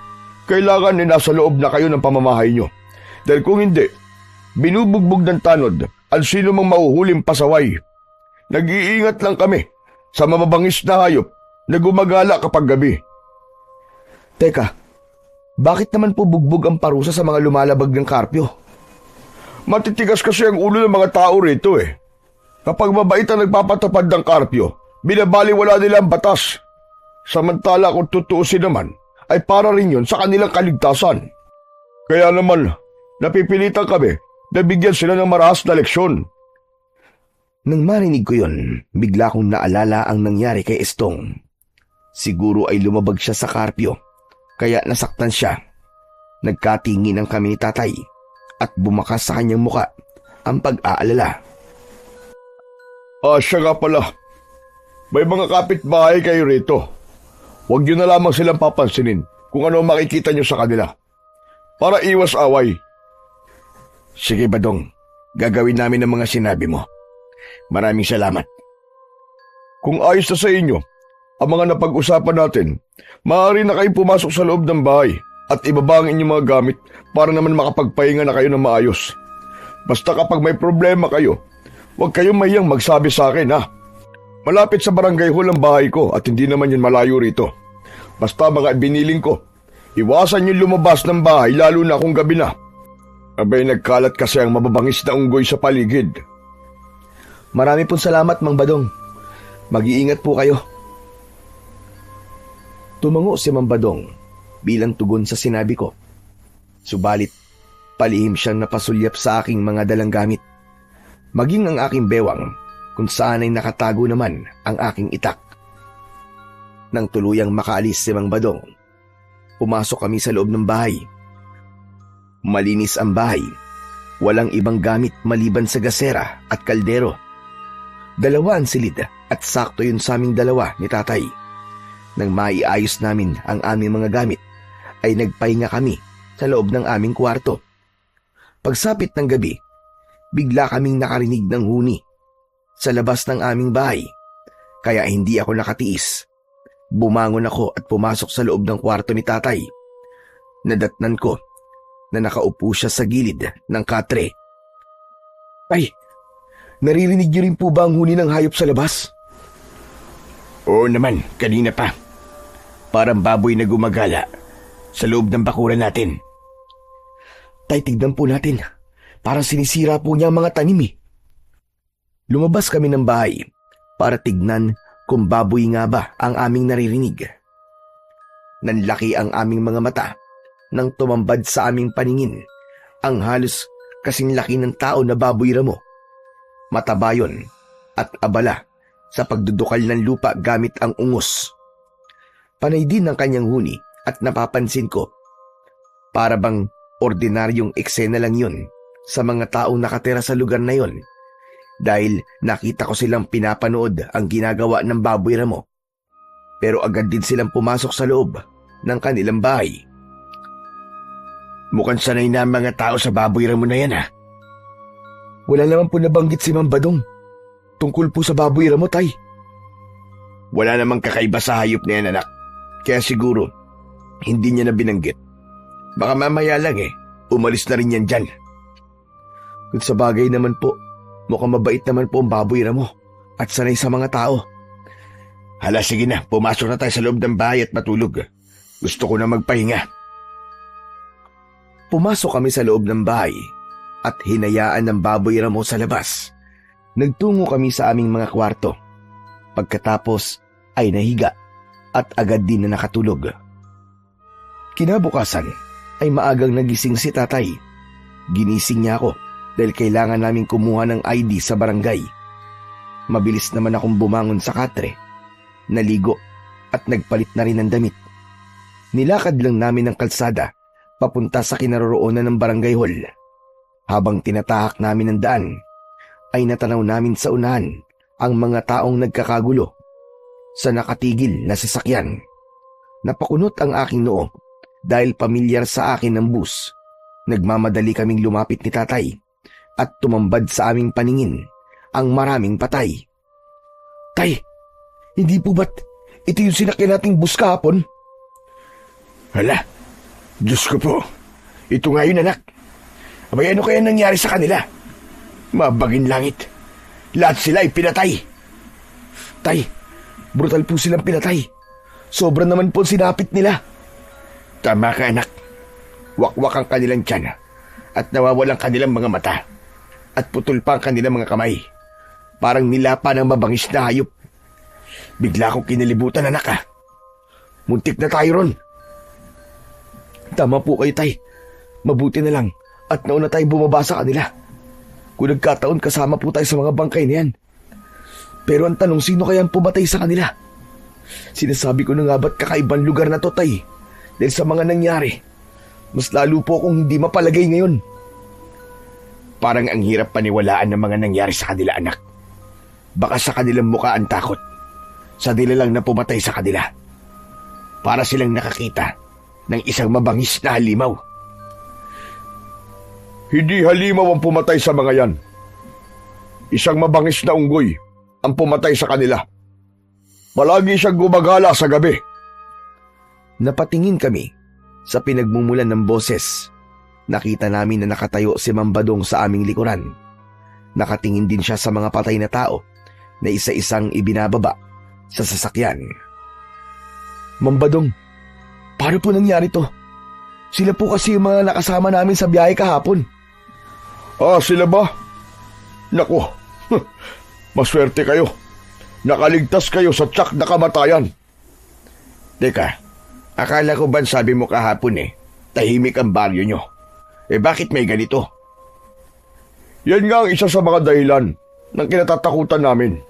kailangan na nasa loob na kayo ng pamamahay nyo. Dahil kung hindi, binubugbog ng tanod ang sino mang mauhuling pasaway. Nag-iingat lang kami sa mababangis na hayop na gumagala kapag gabi. Teka, bakit naman po bugbog ang parusa sa mga lumalabag ng karpyo? Matitigas kasi ang ulo ng mga tao rito Kapag mabait ang nagpapatupad ng karpyo, binabaliwala nila ang batas. Samantala kung tutuusin naman, ay para rin yun sa kanilang kaligtasan. Kaya naman, napipilitan kami na bigyan sila ng marahas na leksyon. Nang marinig ko yun, bigla kong naalala ang nangyari kay Estong. Siguro ay lumabag siya sa karpyo, kaya nasaktan siya. Nagkatingin ang kami ni tatay at bumakas sa kanyang muka ang pag-aalala. Siya nga pala. May mga kapitbahay kayo rito. Huwag nyo na lamang silang papansinin kung ano makikita nyo sa kanila. Para iwas away. Sige, Badong. Gagawin namin ang mga sinabi mo. Maraming salamat. Kung ayos na sa inyo ang mga napag-usapan natin, maaari na kayong pumasok sa loob ng bahay at ibaba ang inyong mga gamit para naman makapagpahinga na kayo ng maayos. Basta kapag may problema kayo, huwag kayong mahiyang magsabi sa akin Malapit sa barangay hall ang bahay ko at hindi naman yun malayo rito. Basta mga biniling ko, iwasan yung lumabas ng bahay lalo na kung gabi na. Abay nagkalat kasi ang mababangis na unggoy sa paligid. Marami pong salamat, Mang Badong. Mag-iingat po kayo. Tumango si Mang Badong bilang tugon sa sinabi ko. Subalit, palihim siyang napasulyap sa aking mga dalang gamit. Maging ang aking bewang kung saan ay nakatago naman ang aking itak. Nang tuluyang makaalis si Mang Badong, pumasok kami sa loob ng bahay. Malinis ang bahay. Walang ibang gamit maliban sa gasera at kaldero. 2 ang silid at sakto yun sa aming 2 ni tatay. Nang maiayos namin ang aming mga gamit, ay nagpahinga kami sa loob ng aming kwarto. Pagsapit ng gabi, bigla kaming nakarinig ng huni sa labas ng aming bahay, kaya hindi ako nakatiis. Bumangon ako at pumasok sa loob ng kwarto ni tatay. Nadatnan ko na nakaupo siya sa gilid ng katre. Ay, naririnig niyo rin po ba ang huni ng hayop sa labas? Oo naman, kanina pa. Parang baboy na gumagala. sa loob ng bakuran natin. Tay, tignan po natin. Parang sinisira po niya ang mga tanim eh. Lumabas kami ng bahay para tignan kung baboy nga ba ang aming naririnig. Nanlaki ang aming mga mata nang tumambad sa aming paningin ang halos kasing laki ng tao na baboy ramo. Mataba yun at abala sa pagdudukal ng lupa gamit ang ungos. Panay din ang kanyang huni at napapansin ko, para bang ordinaryong eksena lang yun sa mga taong nakatira sa lugar na yon, dahil nakita ko silang pinapanood ang ginagawa ng baboy ramo. Pero agad din silang pumasok sa loob ng kanilang bahay. Mukhang sanay na ang mga tao sa baboy ramo na yan, ha? Wala naman po nabanggit si Mang Badong tungkol po sa baboy ramo, Tay. Wala namang kakaiba sa hayop na yan, anak. Kaya siguro, hindi niya na binanggit. Baka mamaya lang umalis na rin yan dyan. Kung sa bagay naman po, mukhang mabait naman po ang baboy ramo at sanay sa mga tao. Hala, sige na, pumasok na tayo sa loob ng bahay at matulog. Gusto ko na magpahinga. Pumasok kami sa loob ng bahay at hinayaan ng baboy ramo sa labas. Nagtungo kami sa aming mga kwarto. Pagkatapos ay nahiga at agad din na nakatulog. Kinabukasan ay maagang nagising si tatay. Ginising niya ako dahil kailangan naming kumuha ng ID sa barangay. Mabilis naman akong bumangon sa katre, naligo at nagpalit na rin ng damit. Nilakad lang namin ang kalsada papunta sa kinaroroonan ng barangay hall. Habang tinatahak namin ang daan, ay natanaw namin sa unahan ang mga taong nagkakagulo sa nakatigil na sasakyan. Napakunot ang aking noo dahil pamilyar sa akin ang bus. Nagmamadali kaming lumapit ni tatay at tumambad sa aming paningin ang maraming patay. Tay, hindi po ba't ito yung sinakyan nating bus kahapon? Hala, Diyos ko po. Ito nga yun, anak. Abay, ano kaya nangyari sa kanila? Mabagin langit. Lahat sila ay pinatay. Tay, brutal po silang pinatay. Sobra naman po sinapit nila. Tama ka, anak. Wakwak ang kanilang tiyan at nawawalang kanilang mga mata at putol pa ang kanilang mga kamay. Parang nilapa ng mabangis na hayop. Bigla akong kinalibutan, anak, ha. Muntik na tayo ron. Tama po kayo, Tay. Mabuti na lang at nauna tayong bumaba sa kanila. Kung nagkataon, kasama po tayo sa mga bangkay na yan. Pero ang tanong, sino kaya ang pumatay sa kanila? Sinasabi ko na nga ba't kakaibang lugar na to, Tay? Dahil sa mga nangyari, mas lalo po akong hindi mapalagay ngayon. Parang ang hirap paniwalaan ng mga nangyari sa kanila, anak. Baka sa kanilang mukha ang takot. Sa dila lang na pumatay sa kanila. Para silang nakakita ng isang mabangis na halimaw. Hindi halimaw ang pumatay sa mga yan. Isang mabangis na unggoy ang pumatay sa kanila. Palagi siyang gumagala sa gabi. Napatingin kami sa pinagmumulan ng boses. Nakita namin na nakatayo si Mang Badong sa aming likuran. Nakatingin din siya sa mga patay na tao na isa-isang ibinababa sa sasakyan. Mang Badong, paano po nangyari to? Sila po kasi yung mga nakasama namin sa biyahe kahapon. Ah, sila ba? Naku, maswerte kayo. Nakaligtas kayo sa tiyak na kamatayan. Teka, akala ko ba sabi mo kahapon tahimik ang baryo nyo? Bakit may ganito? Yan nga ang isa sa mga dahilan ng kinatatakutan namin.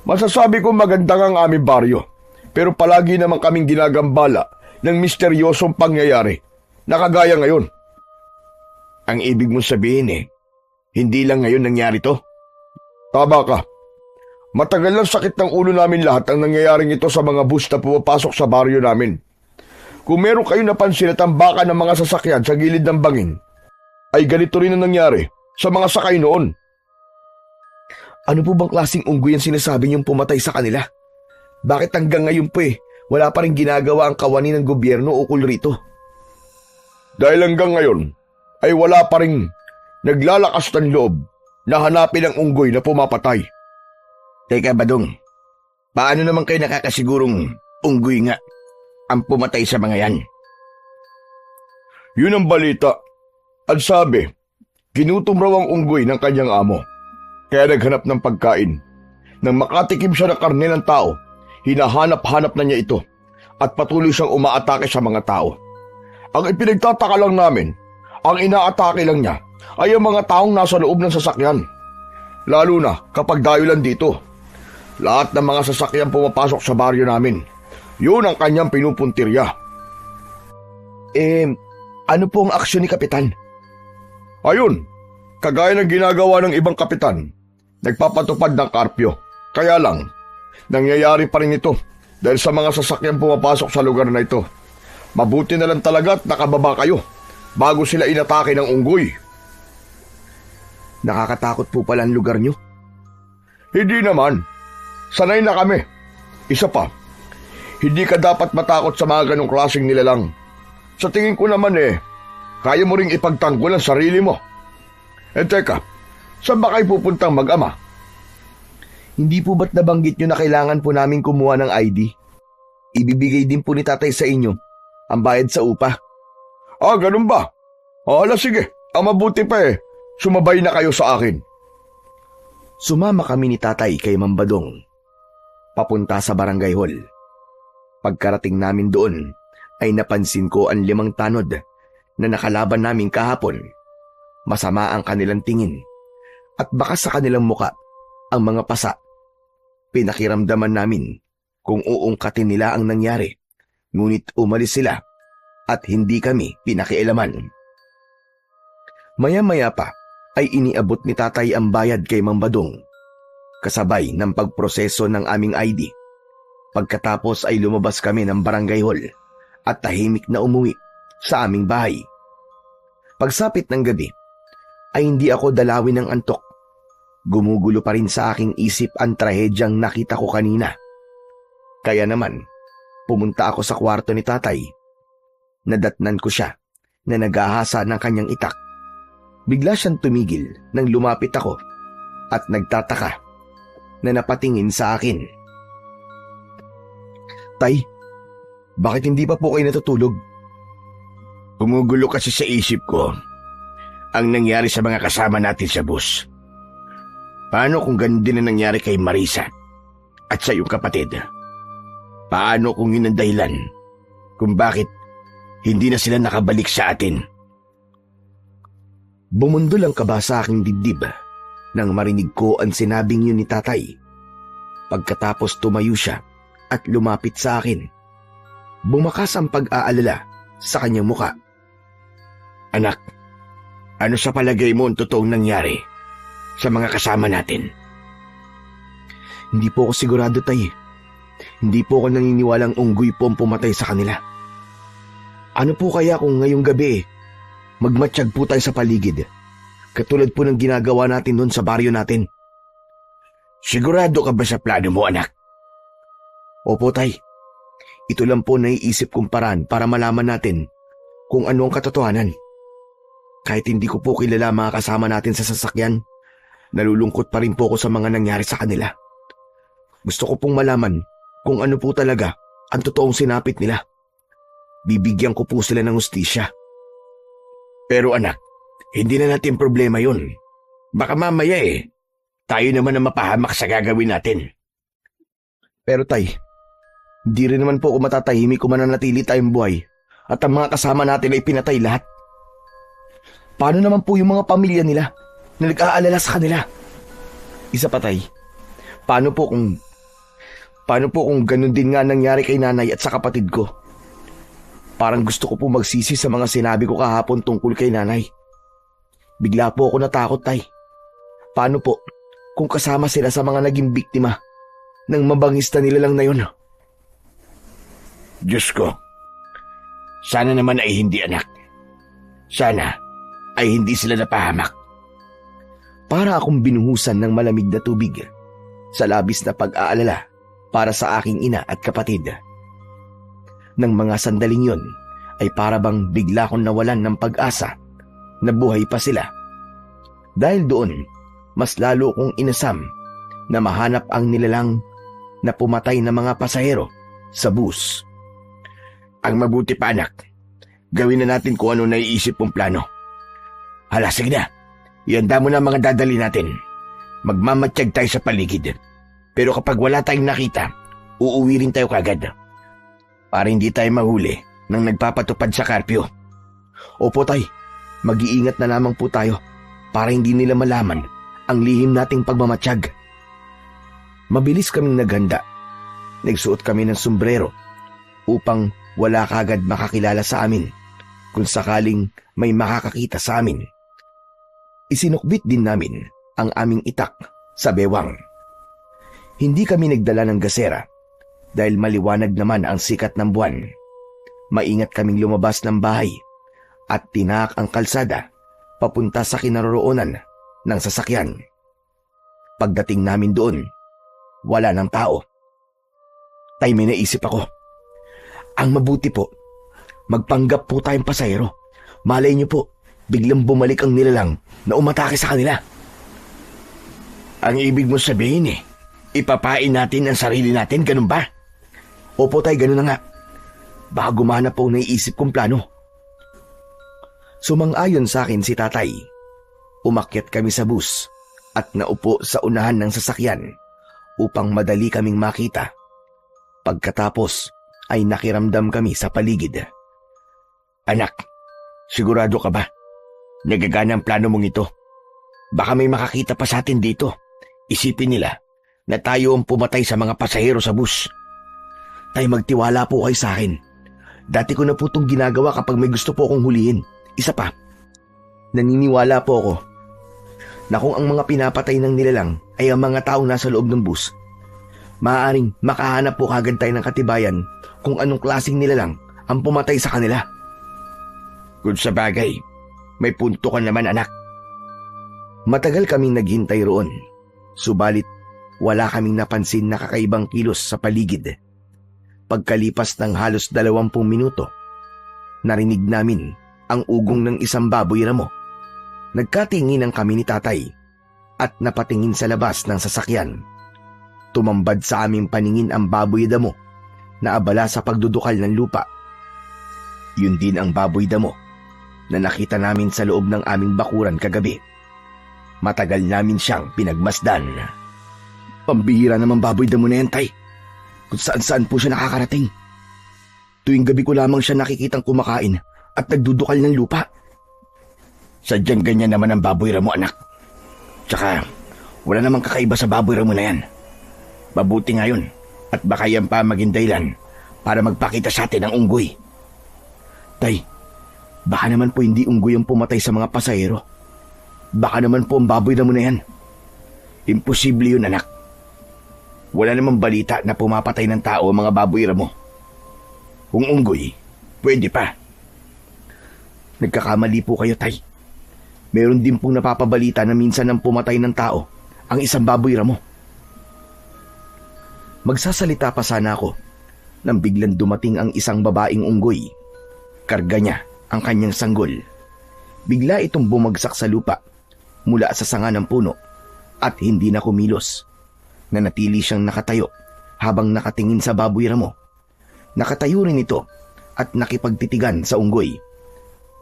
Masasabi ko magandang ang aming baryo, pero palagi naman kaming ginagambala ng misteryosong pangyayari na kagaya ngayon. Ang ibig mong sabihin hindi lang ngayon nangyari to? Tama ka. Matagal lang sakit ng ulo namin lahat ang nangyayaring ito sa mga bus na pumapasok sa baryo namin. Kung meron kayo napansin at tambakan ng mga sasakyan sa gilid ng bangin, ay ganito rin ang nangyari sa mga sakay noon. Ano po bang klaseng unggoy ang sinasabi niyong pumatay sa kanila? Bakit hanggang ngayon po wala pa rin ginagawa ang kawani ng gobyerno ukol rito? Dahil hanggang ngayon ay wala pa rin naglalakas ng loob na hanapin ang unggoy na pumapatay. Teka, Badong, paano naman kayo nakakasigurong unggoy nga ang pumatay sa mga yan? Yun ang balita. At sabi, ginutom raw ang unggoy ng kanyang amo. Kaya naghanap ng pagkain. Nang makatikim siya ng karne ng tao, hinahanap-hanap na niya ito at patuloy siyang umaatake sa mga tao. Ang ipinagtataka lang namin, ang inaatake lang niya ay ang mga taong nasa loob ng sasakyan. Lalo na kapag dayo lang dito. Lahat ng mga sasakyan pumapasok sa baryo namin. Yun ang kanyang pinupuntirya. Ano po ang aksyon ni Kapitan? Ayun, kagaya ng ginagawa ng ibang kapitan, nagpapatupad ng karpyo. Kaya lang, nangyayari pa rin ito dahil sa mga sasakyan pumapasok sa lugar na ito. Mabuti na lang talaga at nakababa kayo bago sila inatake ng unggoy. Nakakatakot po pala ang lugar nyo. Hindi naman. Sanay na kami. Isa pa, hindi ka dapat matakot sa mga ganong klaseng nilalang. Sa tingin ko naman kaya mo ring ipagtanggol ang sarili mo. Teka, saan ba kayo pupuntang mag-ama? Hindi po ba't nabanggit nyo na kailangan po namin kumuha ng ID? Ibibigay din po ni tatay sa inyo ang bayad sa upa. Ganun ba? Sige. Ang mabuti pa sumabay na kayo sa akin. Sumama kami ni tatay kay Mambadong papunta sa barangay hall. Pagkarating namin doon ay napansin ko ang 5 tanod na nakalaban namin kahapon. Masama ang kanilang tingin at baka sa kanilang muka ang mga pasa. Pinakiramdaman namin kung uungkatin nila ang nangyari, ngunit umalis sila at hindi kami pinakialaman. Maya-maya pa ay iniabot ni tatay ang bayad kay Mambadong, kasabay ng pagproseso ng aming ID. Pagkatapos ay lumabas kami ng barangay hall at tahimik na umuwi sa aming bahay. Pagsapit ng gabi ay hindi ako dalawin ng antok. Gumugulo pa rin sa aking isip ang trahedyang nakita ko kanina. Kaya naman, pumunta ako sa kwarto ni tatay. Nadatnan ko siya na naghahasa ng kanyang itak. Bigla siyang tumigil nang lumapit ako at nagtataka na napatingin sa akin. Tay, bakit hindi pa po kayo natutulog? Gumugulo kasi sa isip ko ang nangyari sa mga kasama natin sa bus. Paano kung ganun din ang nangyari kay Marisa at sa iyong kapatid? Paano kung yun ang dahilan kung bakit hindi na sila nakabalik sa atin? Bumundol ang kaba sa aking dibdib nang marinig ko ang sinabing yun ni tatay. Pagkatapos tumayo siya at lumapit sa akin. Bumakas ang pag-aalala sa kanyang muka. Anak, ano sa palagay mo ang totoong nangyari sa mga kasama natin? Hindi po ako sigurado, tay. Hindi po ako naniniwalang unggoy po ang pumatay sa kanila. Ano po kaya kung ngayong gabi magmatsyag po tayo sa paligid, katulad po ng ginagawa natin doon sa baryo natin? Sigurado ka ba sa plano mo, anak? Opo, tay. Ito lang po naiisip kong paraan para malaman natin kung ano ang katotohanan. Kahit hindi ko po kilala mga kasama natin sa sasakyan, nalulungkot pa rin po ako sa mga nangyari sa kanila. Gusto ko pong malaman kung ano po talaga ang totoong sinapit nila. Bibigyan ko po sila ng hustisya. Pero anak, hindi na natin problema yun. Baka mamaya tayo naman ang mapahamak sa gagawin natin. Pero tay, hindi rin naman po ako matatahimik kung mananatili tayong buhay at ang mga kasama natin ay pinatay lahat. Paano naman po yung mga pamilya nila na nag-aalala sa kanila? Isa pa, tay, paano po kung ganun din nga nangyari kay nanay at sa kapatid ko? Parang gusto ko po magsisi sa mga sinabi ko kahapon tungkol kay nanay. Bigla po ako natakot, tay. Paano po kung kasama sila sa mga naging biktima ng mabangista nila lang na yun? Diyos ko, sana naman ay hindi, anak. Sana ay hindi sila napahamak. Para akong binuhusan ng malamig na tubig sa labis na pag-aalala para sa aking ina at kapatid. Nang mga sandaling yon ay para bang bigla kong nawalan ng pag-asa na buhay pa sila. Dahil doon, mas lalo kong inasam na mahanap ang nilalang na pumatay na mga pasahero sa bus. Ang mabuti pa, anak, Gawin na natin kung ano naiisip mong plano. Hala, sige na. Ihanda mo na ang mga dadali natin. Magmamatsyag tayo sa paligid. Pero kapag wala tayong nakita, uuwi rin tayo kagad. Para hindi tayo mahuli nang nagpapatupad sa karpyo. Opo, Tay. Mag-iingat na lamang po tayo para hindi nila malaman ang lihim nating pagmamatsyag. Mabilis kaming naghanda. Nagsuot kami ng sombrero upang wala kagad makakilala sa amin kung sakaling may makakakita sa amin. Isinukbit din namin ang aming itak sa bewang. Hindi kami nagdala ng gasera dahil maliwanag naman ang sikat ng buwan. Maingat kaming lumabas ng bahay at tinaak ang kalsada papunta sa kinaroroonan ng sasakyan. Pagdating namin doon, wala ng tao. Tay, may naisip ako. Ang mabuti po, magpanggap po tayong pasahero. Malay niyo po, biglang bumalik ang nilalang na umatake sa kanila. Ang ibig mo sabihin ipapain natin ang sarili natin, ganun ba? Opo, Tay, ganun na nga. Baka gumana po naiisip kong plano. Sumang-ayon sa akin si Tatay. Umakyat kami sa bus at naupo sa unahan ng sasakyan upang madali kaming makita. Pagkatapos ay nakiramdam kami sa paligid. Anak, sigurado ka ba? Nagagana ang plano mong ito. Baka may makakita pa sa atin dito. Isipin nila na tayo ang pumatay sa mga pasahero sa bus. Tay, magtiwala po kayo sa akin. Dati ko na po itong ginagawa kapag may gusto po akong hulihin. Isa pa, naniniwala po ako na kung ang mga pinapatay ng nilalang ay ang mga taong nasa loob ng bus, maaaring makahanap po kagad tayo ng katibayan kung anong klaseng nilalang ang pumatay sa kanila. Kung sa bagay, may punto ka naman, anak. Matagal kaming naghintay roon, subalit wala kaming napansin na kakaibang kilos sa paligid. Pagkalipas ng halos 20 minuto, narinig namin ang ugong ng isang baboy ramo. Nagkatinginan kami ni Tatay at napatingin sa labas ng sasakyan. Tumambad sa aming paningin ang baboy damo na abala sa pagdudukal ng lupa. Yun din ang baboy damo na nakita namin sa loob ng aming bakuran kagabi. Matagal namin siyang pinagmasdan. Pambihira naman baboy damo na yan, Tay. Kung saan-saan po siya nakakarating. Tuwing gabi ko lamang siya nakikitang kumakain at nagdudukal ng lupa. Sadyang ganyan naman ang baboy ramo, anak. Tsaka, wala namang kakaiba sa baboy ramo na yan. Mabuti ngayon at baka yan pa maging dahilan para magpakita sa atin ng unggoy. Tay, baka naman po hindi unggoy ang pumatay sa mga pasahero. Baka naman po ang baboy ramo na yan. Imposible yun, anak. Wala namang balita na pumapatay ng tao ang mga baboy ramo. Kung unggoy, pwede pa. Nagkakamali po kayo, Tay. Meron din pong napapabalita na minsan nang pumatay ng tao ang isang baboy ramo. Magsasalita pa sana ako nang biglang dumating ang isang babaeng unggoy. Karga niya ang kanyang sanggol. Bigla itong bumagsak sa lupa mula sa sanga ng puno at hindi na kumilos. Nanatili siyang nakatayo habang nakatingin sa baboy ramo. Nakatayo rin ito at nakipagtitigan sa unggoy.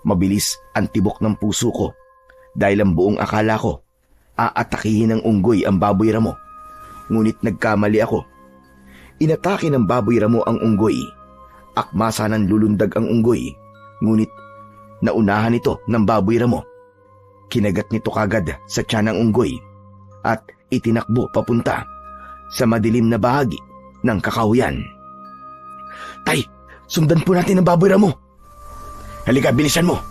Mabilis ang tibok ng puso ko dahil ang buong akala ko aatakihin ng unggoy ang baboy ramo. Ngunit nagkamali ako. Inatake ng baboy ramo ang unggoy. Akmasa ng lulundag ang unggoy, ngunit naunahan ito ng baboy ramo. Kinagat nito kagad sa tiyan ng unggoy at itinakbo papunta sa madilim na bahagi ng kakahuyan. Tay, sundan po natin ang baboy ramo. Halika, bilisan mo.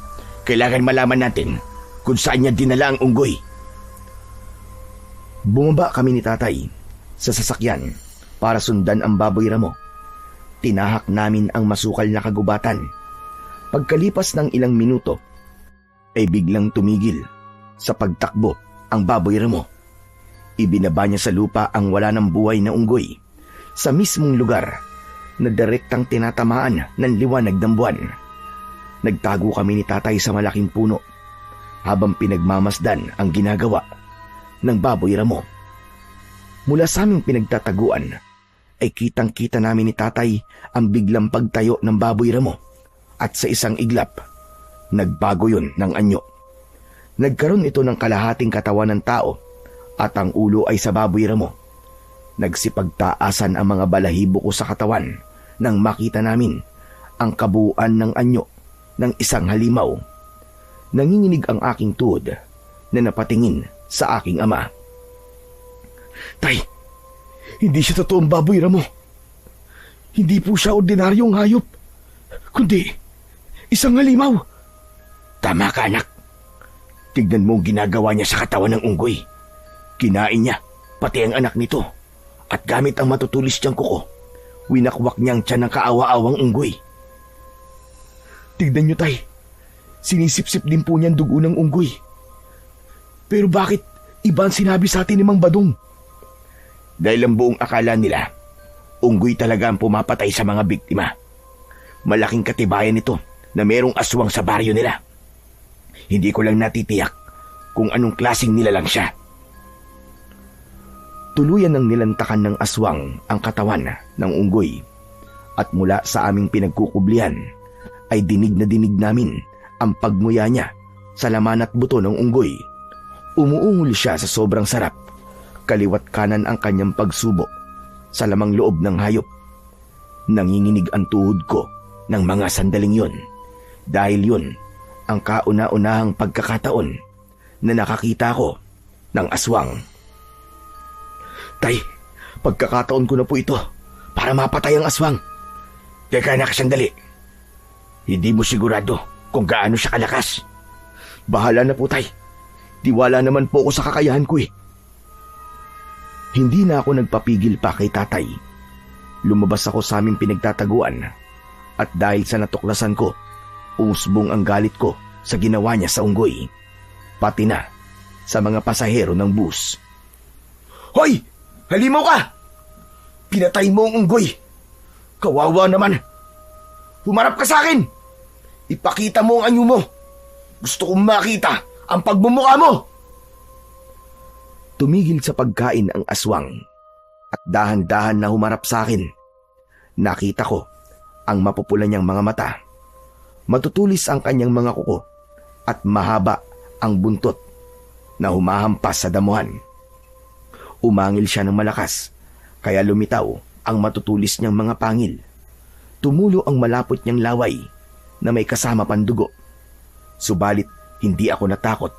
Kailangan malaman natin kung saan niya dinala ang unggoy. Bumaba kami ni Tatay sa sasakyan para sundan ang baboy ramo. Tinahak namin ang masukal na kagubatan. Pagkalipas ng ilang minuto, ay biglang tumigil sa pagtakbo ang baboy ramo. Ibinaba niya sa lupa ang wala ng buhay na unggoy sa mismong lugar na direktang tinatamaan ng liwanag ng buwan. Nagtago kami ni Tatay sa malaking puno habang pinagmamasdan ang ginagawa ng baboy ramo. Mula sa aming pinagtataguan ay kitang-kita namin ni Tatay ang biglang pagtayo ng baboy ramo At sa isang iglap, nagbago yun ng anyo. Nagkaroon ito ng kalahating katawan ng tao at ang ulo ay sa baboy ramo. Nagsipagtaasan ang mga balahibo ko sa katawan nang makita namin ang kabuuan ng anyo ng isang halimaw. Nanginginig ang aking tuhod na napatingin sa aking ama. Tay, hindi siya totoong baboy ramo. Hindi po siya ordinaryong hayop, kundi isang halimaw. Tama ka, anak. Tignan mo ang ginagawa niya sa katawan ng unggoy. Kinain niya, pati ang anak nito. At gamit ang matutulis niyang kuko, winakwak niyang tiyan ng kaawa-awang unggoy. Tignan niyo, tay. Sinisip-sip din po niyan dugo ng unggoy. Pero bakit iba ang sinabi sa atin ni Mang Badong? Dahil ang buong akala nila, unggoy talaga ang pumapatay sa mga biktima. Malaking katibayan ito na merong aswang sa baryo nila. Hindi ko lang natitiyak kung anong klaseng nilalang siya. Tuluyan ng nilantakan ng aswang ang katawan ng unggoy at mula sa aming pinagkukublihan ay dinig na dinig namin ang pagmuya niya sa laman at buto ng unggoy. Umuungol siya sa sobrang sarap. Kaliwat kanan ang kanyang pagsubo sa lamang loob ng hayop. Nanginginig ang tuhod ko ng mga sandaling yun dahil yun ang kauna-unahang pagkakataon na nakakita ko ng aswang. Tay, pagkakataon ko na po ito para mapatay ang aswang. Teka, anak, sandali. Hindi mo sigurado kung gaano siya kalakas. Bahala na po, tay. Tiwala naman po ako sa kakayahan ko eh. Hindi na ako nagpapigil pa kay tatay. Lumabas ako sa aming pinagtataguan at dahil sa natuklasan ko, usbong ang galit ko sa ginawa niya sa unggoy, pati na sa mga pasahero ng bus. Hoy! Halimaw ka! Pinatay mo ang unggoy! Kawawa naman! Humarap ka sa akin! Ipakita mo ang anyo mo! Gusto kong makita ang pagmumukha mo! Tumigil sa pagkain ang aswang at dahan-dahan na humarap sa akin. Nakita ko ang mapupula niyang mga mata. Matutulis ang kanyang mga kuko at mahaba ang buntot na humahampas sa damuhan. Umangil siya ng malakas, kaya lumitaw ang matutulis niyang mga pangil. Tumulo ang malapot niyang laway na may kasama pandugo. Subalit hindi ako natakot.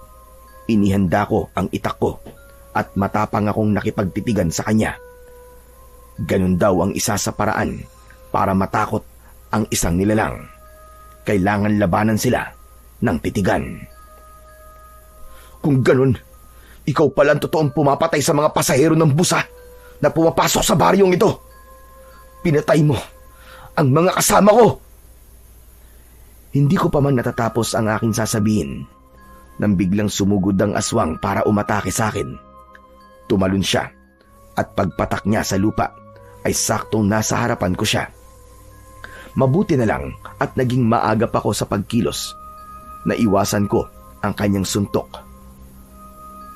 Inihanda ko ang itak ko at matapang akong nakipagtitigan sa kanya. Ganun daw ang isa sa paraan para matakot ang isang nilalang. Kailangan labanan sila ng titigan. Kung ganun, ikaw pala ang totoong pumapatay sa mga pasahero ng busa na pumapasok sa baryong ito. Pinatay mo ang mga kasama ko. Hindi ko pa man natatapos ang aking sasabihin nang biglang sumugod ang aswang para umatake sa akin. Tumalon siya at pagpatak niya sa lupa ay saktong nasa harapan ko siya. Mabuti na lang at naging maagap ako sa pagkilos. Naiwasan ko ang kanyang suntok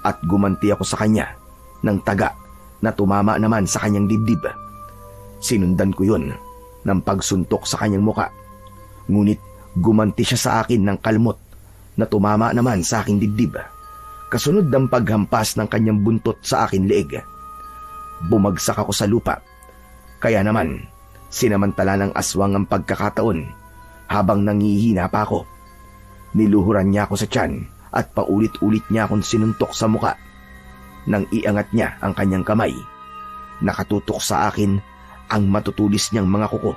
at gumanti ako sa kanya ng taga na tumama naman sa kanyang dibdib. Sinundan ko yun ng pagsuntok sa kanyang muka. Ngunit gumanti siya sa akin ng kalmot na tumama naman sa aking dibdib. Kasunod ng paghampas ng kanyang buntot sa aking leeg. Bumagsak ako sa lupa. Kaya naman, sinamantala ng aswang ang pagkakataon habang nangihina pa ako. Niluhuran niya ako sa tiyan at paulit-ulit niya akong sinuntok sa muka. Nang iangat niya ang kanyang kamay, nakatutok sa akin ang matutulis niyang mga kuko.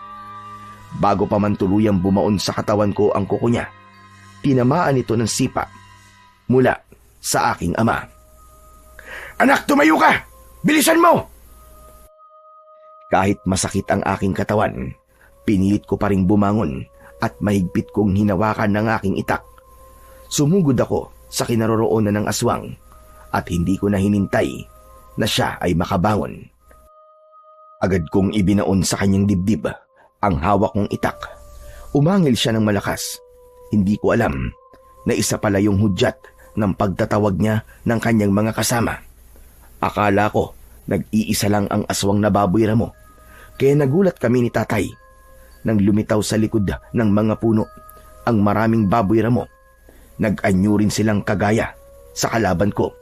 Bago pa man tuluyang bumaon sa katawan ko ang kuko niya, tinamaan ito ng sipa mula sa aking ama. Anak, tumayo ka! Bilisan mo! Kahit masakit ang aking katawan, pinilit ko pa ring bumangon at mahigpit kong hinawakan ng aking itak. Sumugod ako sa kinaroroonan ng aswang at hindi ko na hinintay na siya ay makabangon. Agad kong ibinaon sa kanyang dibdib ang hawak kong itak. Umangil siya ng malakas. Hindi ko alam na isa pala yung hudyat ng pagtatawag niya ng kanyang mga kasama. Akala ko nag-iisa lang ang aswang na baboy ramo, kaya nagulat kami ni tatay nang lumitaw sa likod ng mga puno ang maraming baboy ramo. Nag-anyo rin silang kagaya sa kalaban ko.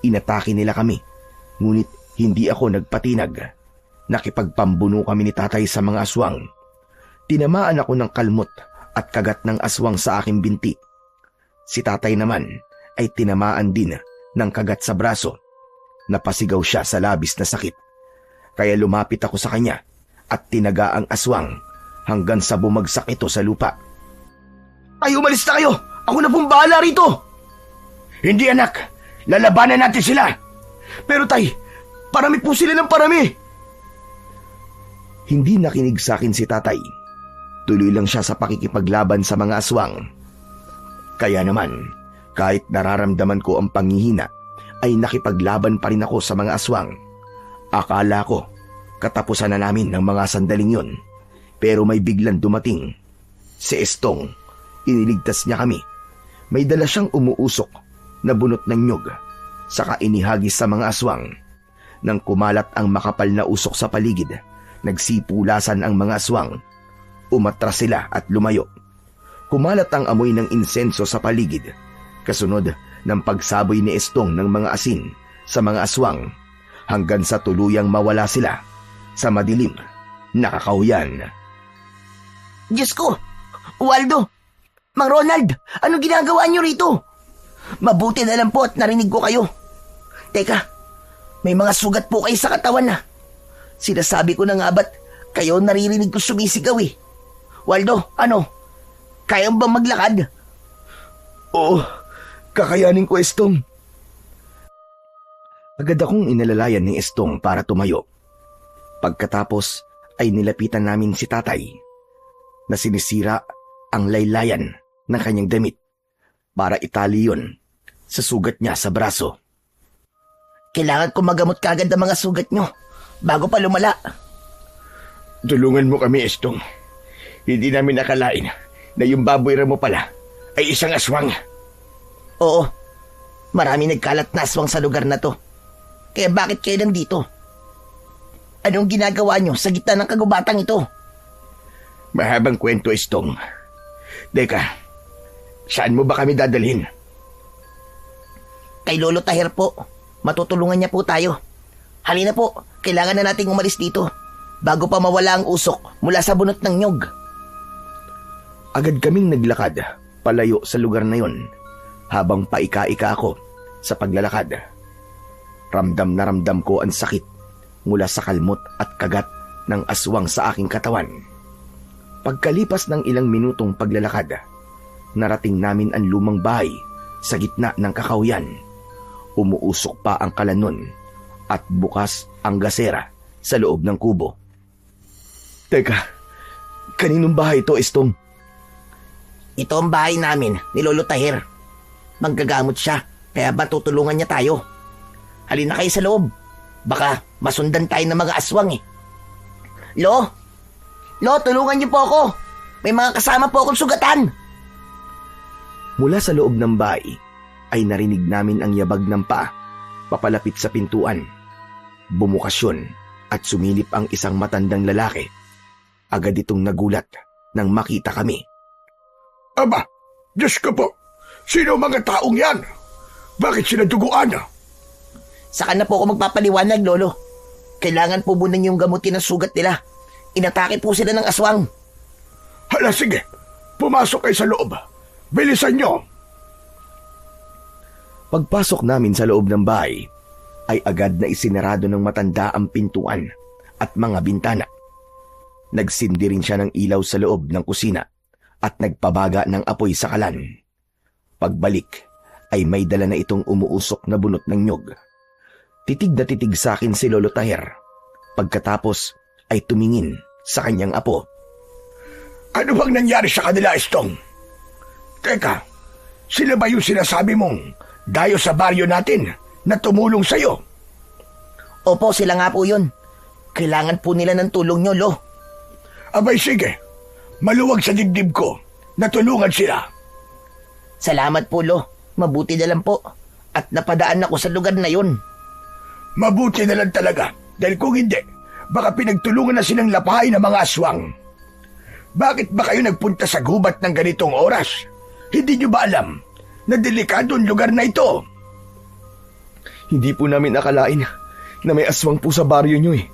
Inatake nila kami, ngunit hindi ako nagpatinag. Nakipagpambuno kami ni tatay sa mga aswang. Tinamaan ako ng kalmot at kagat ng aswang sa aking binti. Si tatay naman ay tinamaan din ng kagat sa braso. Napasigaw siya sa labis na sakit. Kaya lumapit ako sa kanya at tinaga ang aswang hanggang sa bumagsak ito sa lupa. Ay, umalis na kayo! Ako na pong bahala rito! Hindi anak, lalabanan natin sila. Pero tay, parami po sila ng parami! Hindi nakinig sa akin si tatay. Tuloy lang siya sa pakikipaglaban sa mga aswang. Kaya naman, kahit nararamdaman ko ang panghihina, ay nakipaglaban pa rin ako sa mga aswang. Akala ko, katapusan na namin ng mga sandaling yun. Pero may biglang dumating. Si Estong, iniligtas niya kami. May dala siyang umuusok na bunot ng nyog, saka inihagis sa mga aswang. Nang kumalat ang makapal na usok sa paligid, nagsipulasan ang mga aswang. Umatras sila at lumayo. Kumalat ang amoy ng insenso sa paligid, kasunod ng pagsaboy ni Estong ng mga asin sa mga aswang, hanggang sa tuluyang mawala sila sa madilim na kakahuyan. Diyos ko! Waldo! Mang Ronald! Anong ginagawa niyo rito? Mabuti na lang po at narinig ko kayo. Teka, may mga sugat po kayo sa katawan na. Sinasabi ko na nga ba't kayo naririnig ko sumisigaw eh. Waldo, ano? Kaya mo bang maglakad? Oo, kakayanin ko, Estong. Agad akong inalalayan ni Estong para tumayo. Pagkatapos ay nilapitan namin si tatay na sinisira ang laylayan ng kanyang damit para itali yun sa sugat niya sa braso. Kailangan ko magamot kagad ang mga sugat nyo bago pa lumala. Tulungan mo kami, Estong. Hindi namin nakalain na yung baboy mo pala ay isang aswang. Oo, marami nagkalat na aswang sa lugar na to. Kaya bakit kayo nandito? Anong ginagawa nyo sa gitna ng kagubatang ito? Mahabang kwento, Estong. Teka, saan mo ba kami dadalhin? Kay Lolo Tahir po. Matutulungan niya po tayo. Halina po, kailangan na nating umalis dito bago pa mawala ang usok mula sa bunot ng nyog. Agad kaming naglakad palayo sa lugar na yon habang paika-ika ako sa paglalakad. Ramdam na ramdam ko ang sakit mula sa kalmot at kagat ng aswang sa aking katawan. Pagkalipas ng ilang minutong paglalakad, narating namin ang lumang bahay sa gitna ng kakahuyan. Umuusok pa ang kalanon at bukas ang gasera sa loob ng kubo. Teka, kaninong bahay ito, Estong? Ito ang bahay namin ni Lolo Tahir. Manggagamot siya, kaya matutulungan niya tayo. Halina kayo sa loob. Baka masundan tayo ng mga aswang eh. Lo, tulungan niyo po ako. May mga kasama po akong sugatan. Mula sa loob ng bahay ay narinig namin ang yabag ng paa papalapit sa pintuan. Bumukas yun at sumilip ang isang matandang lalaki. Agad itong nagulat nang makita kami. Aba, Diyos ko po, sino mga taong yan? Bakit sila duguan? Saka na po ako magpapaliwanag, Lolo. Kailangan po muna niyong gamutin ang sugat nila. Inatake po sila ng aswang. Hala, sige, pumasok kayo sa loob. Bilisan nyo. Pagpasok namin sa loob ng bahay, ay agad na isinarado ng matanda ang pintuan at mga bintana. Nagsindi rin siya ng ilaw sa loob ng kusina at nagpabaga ng apoy sa kalan. Pagbalik ay may dala na itong umuusok na bunot ng nyog. Titig na titig sa akin si Lolo Tahir. Pagkatapos ay tumingin sa kanyang apo. Ano bang nangyari sa kanila, Estong? Teka, sila ba yung sinasabi mong dayo sa baryo natin na tumulong sa'yo? Opo, sila nga po yun. Kailangan po nila ng tulong nyo, Lo. Abay sige, maluwag sa dibdib ko na tulungan sila. Salamat po, Lo. Mabuti na lang po. At napadaan ako sa lugar na yun. Mabuti na lang talaga dahil kung hindi, baka pinagtulungan na silang lapahin ng mga aswang. Bakit ba kayo nagpunta sa gubat ng ganitong oras? Hindi nyo ba alam na delikado ang lugar na ito? Hindi po namin akalain na may aswang po sa baryo nyo eh.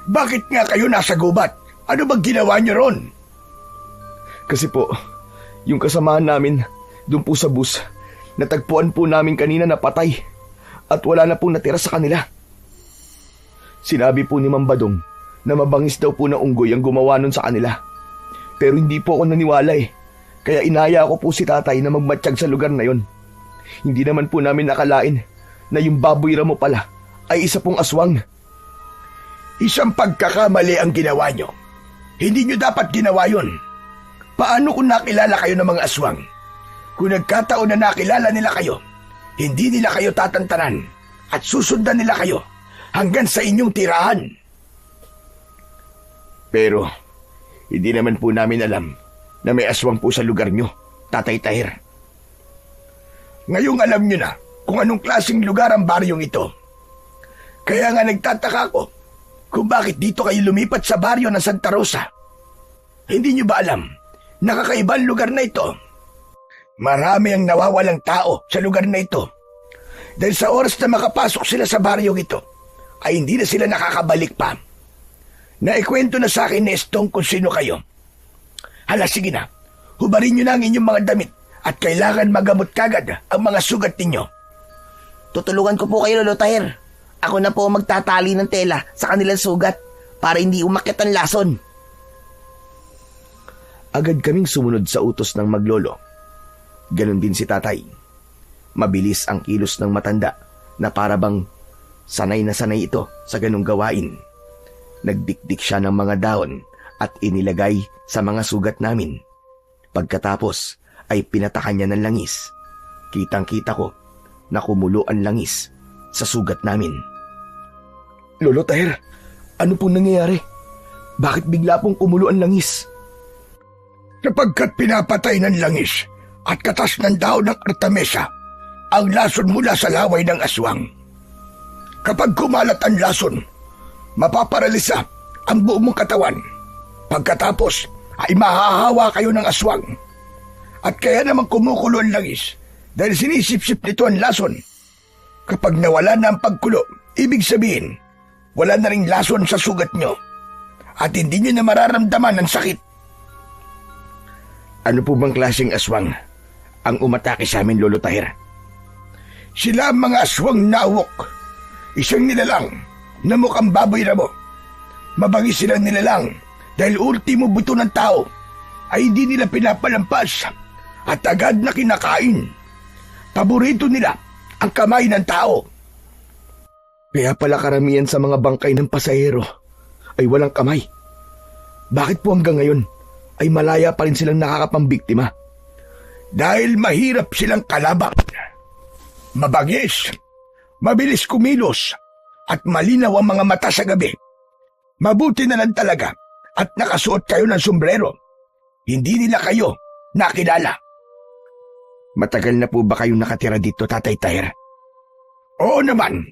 Bakit nga kayo nasa gubat? Ano bang ginawa nyo ron? Kasi po, yung kasamahan namin doon po sa bus, natagpuan po namin kanina na patay at wala na pong natira sa kanila. Sinabi po ni Ma'am Badong na mabangis daw po na unggoy ang gumawa nun sa kanila. Pero hindi po ako naniwala eh. Kaya inaya ko po si tatay na magmatsyag sa lugar na yon. Hindi naman po namin nakalain na yung baboy ramo pala ay isa pong aswang. Isang pagkakamali ang ginawa nyo. Hindi nyo dapat ginawa yun. Paano kung nakilala kayo ng mga aswang? Kung nagkataon na nakilala nila kayo, hindi nila kayo tatantanan at susundan nila kayo hanggang sa inyong tirahan. Pero, hindi naman po namin alam na may aswang po sa lugar nyo, Tatay Tahir. Ngayong alam nyo na kung anong klaseng lugar ang baryong ito. Kaya nga nagtataka ko kung bakit dito kayo lumipat sa baryo ng Santa Rosa. Hindi nyo ba alam na kakaibang lugar na ito? Marami ang nawawalang tao sa lugar na ito. Dahil sa oras na makapasok sila sa baryong ito, ay hindi na sila nakakabalik pa. Naikwento na sa akin ni Estong kung sino kayo. Hala, sige na. Hubarin nyo na ang inyong mga damit at kailangan magamot kagad ang mga sugat ninyo. Tutulungan ko po kayo, Lolo Tahir. Ako na po magtatali ng tela sa kanilang sugat para hindi umakyat ang lason. Agad kaming sumunod sa utos ng maglolo. Ganon din si tatay. Mabilis ang kilos ng matanda na para bang sanay na sanay ito sa ganong gawain. Nagdikdik siya ng mga daon at inilagay sa mga sugat namin. Pagkatapos ay pinatakan niya ng langis. Kitang-kita ko na kumulo ang langis sa sugat namin. Lolo Tahir, ano pong nangyayari? Bakit bigla pong kumulo ang langis? Sapagkat pinapatay ng langis at katas ng daon ng artemisa ang lason mula sa laway ng aswang. Kapag kumalat ang lason, mapaparalisa ang buong mong katawan. Pagkatapos ay mahahawa kayo ng aswang. At kaya naman kumukulo ang langis dahil sinisip-sip nito ang lason. Kapag nawala na ang pagkulo, ibig sabihin, wala na ring lason sa sugat nyo at hindi nyo na mararamdaman ang sakit. Ano po bang klaseng aswang ang umatake sa amin, Lolo Tahir? Sila ang mga aswang nawok. Isang nilalang na mukhang baboy ramo. Mabangis silang nilalang dahil ultimo buto ng tao ay hindi nila pinapalampas at agad na kinakain. Paborito nila ang kamay ng tao. Kaya pala karamihan sa mga bangkay ng pasahero ay walang kamay. Bakit po hanggang ngayon ay malaya pa rin silang nakakapambiktima? Dahil mahirap silang kalaban. Mabangis, mabilis kumilos, at malinaw ang mga mata sa gabi. Mabuti na lang talaga at nakasuot kayo ng sombrero. Hindi nila kayo nakilala. Matagal na po ba kayong nakatira dito, Tatay Tahir? Oo naman,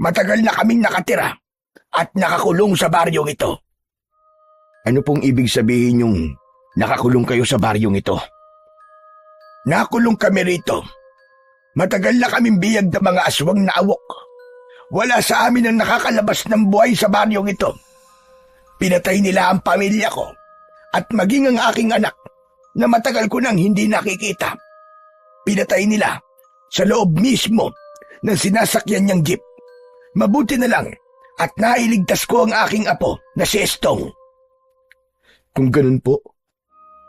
matagal na kaming nakatira at nakakulong sa baryong ito. Ano pong ibig sabihin yung nakakulong kayo sa baryong ito? Nakulong kami rito. Matagal na kaming biyag ng mga aswang na awok. Wala sa amin ang nakakalabas ng buhay sa baryong ito. Pinatay nila ang pamilya ko at maging ang aking anak na matagal ko nang hindi nakikita. Pinatay nila sa loob mismo ng sinasakyan niyang jeep. Mabuti na lang at nailigtas ko ang aking apo na si Estong. Kung ganun po,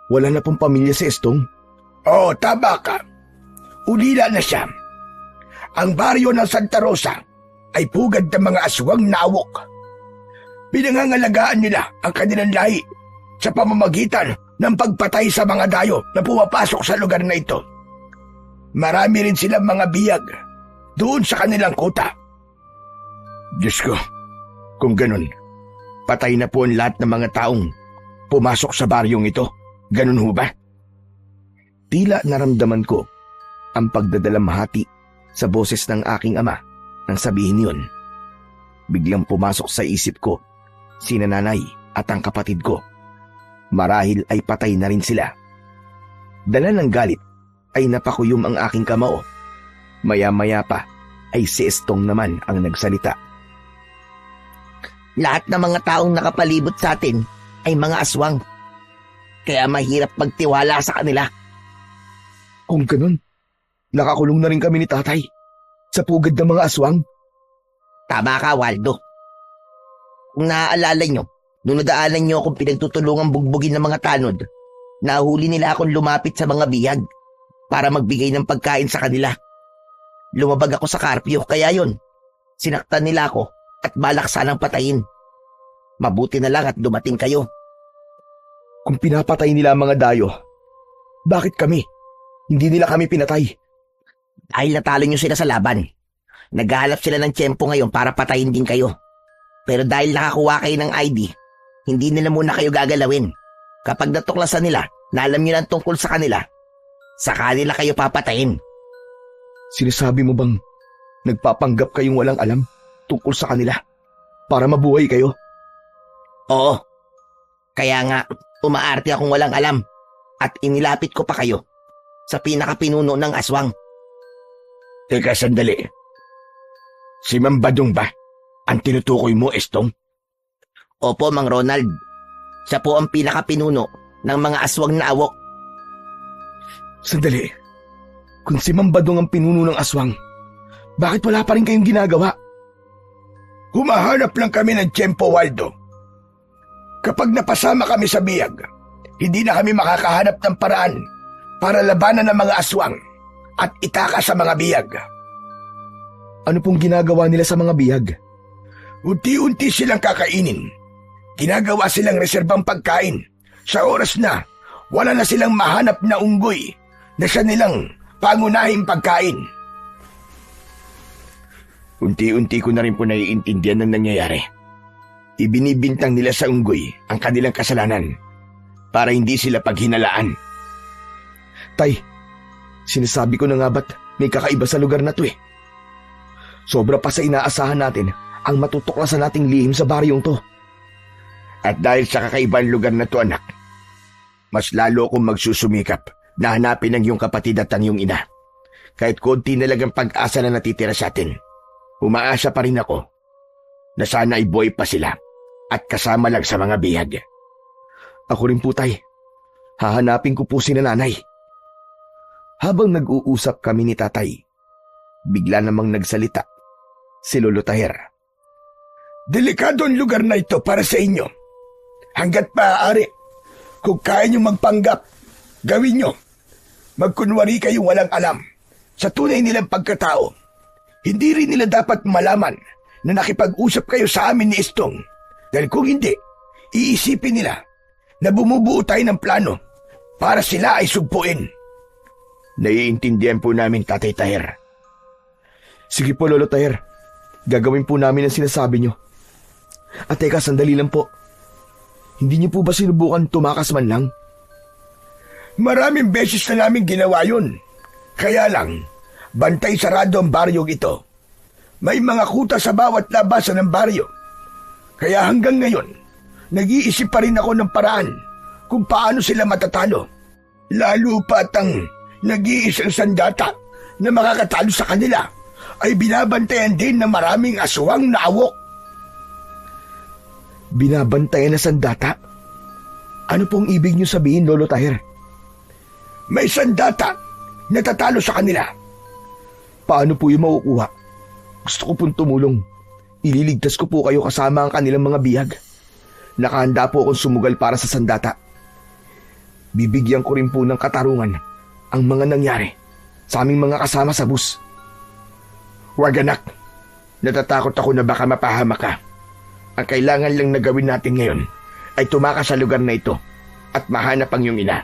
wala na pong pamilya si Estong? Oo, tama ka. Ulila na siya. Ang baryo ng Santa Rosa ay pugad ng mga aswang na awok. Pinangangalagaan nila ang kanilang lahi sa pamamagitan ng pagpatay sa mga dayo na pumapasok sa lugar na ito. Marami rin silang mga biyag doon sa kanilang kuta. Diyos ko, kung ganun, patay na po ang lahat ng mga taong pumasok sa baryong ito. Ganun ho ba? Tila naramdaman ko ang pagdadalamhati sa boses ng aking ama nang sabihin yun. Biglang pumasok sa isip ko si nanay at ang kapatid ko. Marahil ay patay na rin sila. Dala ng galit ay napakuyom ang aking kamao. Maya-maya pa ay si Estong naman ang nagsalita. Lahat ng mga taong nakapalibot sa atin ay mga aswang. Kaya mahirap magtiwala sa kanila. Kung ganun, nakakulong na rin kami ni tatay sa pugad ng mga aswang. Tama ka, Waldo. Kung naaalala nyo, nung nadaanan nyo akong pinagtutulungang bugbugin ng mga tanod, nahuli nila akong lumapit sa mga bihag para magbigay ng pagkain sa kanila. Lumabag ako sa karpyo, kaya yon, sinaktan nila ako at balak sanang patayin. Mabuti na lang at dumating kayo. Kung pinapatay nila ang mga dayo, bakit kami? Hindi nila kami pinatay. Dahil natalo nyo sila sa laban. Naghahanap sila ng tiyempo ngayon para patayin din kayo. Pero dahil nakakuha kayo ng ID, hindi nila muna kayo gagalawin. Kapag natuklasan nila na alam nyo na tungkol sa kanila, sa kanila kayo papatayin. Sinasabi mo bang nagpapanggap kayong walang alam tungkol sa kanila para mabuhay kayo? Oo. Kaya nga, umaarte akong walang alam at inilapit ko pa kayo sa pinakapinuno ng aswang. Teka sandali. Si Mang Badong ba ang tinutukoy mo, Estong? Opo, Mang Ronald. Siya po ang pinakapinuno ng mga aswang na awok. Sandali. Kung si Mambadong ang pinuno ng aswang, bakit wala pa rin kayong ginagawa? Humahanap lang kami ng tiyempo, Waldo. Kapag napasama kami sa biyag, hindi na kami makakahanap ng paraan para labanan ng mga aswang at itakas sa mga biyag. Ano pong ginagawa nila sa mga bihag? Unti-unti silang kakainin. Ginagawa silang reserbang pagkain. Sa oras na, wala na silang mahanap na unggoy na siya nilang pangunahing pagkain. Unti-unti ko na rin po naiintindihan ng nangyayari. Ibinibintang nila sa unggoy ang kanilang kasalanan para hindi sila paghinalaan. Tay, sinasabi ko na nga ba't may kakaiba sa lugar na to eh. Sobra pa sa inaasahan natin ang matutuklasan nating lihim sa baryong to. At dahil sa kakaibang lugar na to, anak, mas lalo akong magsusumikap na hanapin ang iyong kapatid at ang iyong ina. Kahit konti na lang ang pag-asa na natitira sa atin, umaasa pa rin ako na sana ay buhay pa sila at kasama lang sa mga bihag. Ako rin po, tay. Hahanapin ko po si nanay. Habang nag-uusap kami ni tatay, bigla namang nagsalita si Lolo Taher. Delikado ang lugar na ito para sa inyo. Hanggat maaari, kung kaya nyo magpanggap, gawin nyo. Magkunwari kayong walang alam sa tunay nilang pagkatao. Hindi rin nila dapat malaman na nakipag-usap kayo sa amin ni Estong. Dahil kung hindi, iisipin nila na bumubuo tayo ng plano para sila ay sugpuin. Naiintindihan po namin, Tatay Taher. Sige po, Lolo Taher. Gagawin po namin ang sinasabi nyo. At teka, sandali lang po. Hindi niyo po ba sinubukan tumakas man lang? Maraming beses na namin ginawa yun. Kaya lang, bantay sarado ang baryong ito. May mga kuta sa bawat labasan ng baryo. Kaya hanggang ngayon, nag-iisip pa rin ako ng paraan kung paano sila matatalo. Lalo pat ang nag-iisang sandata na makakatalo sa kanila ay binabantayan din ng maraming aswang na awok. Binabantayan na sandata? Ano pong ibig niyo sabihin, Lolo Taher? May sandata na tatalo sa kanila. Paano po yung makukuha? Gusto ko pong tumulong. Ililigtas ko po kayo kasama ang kanilang mga bihag. Nakahanda po akong sumugal para sa sandata. Bibigyan ko rin po ng katarungan ang mga nangyari sa aming mga kasama sa bus. Huwag anak, natatakot ako na baka mapahama ka. Ang kailangan lang na gawin natin ngayon ay tumakas sa lugar na ito at mahanap ang iyong ina.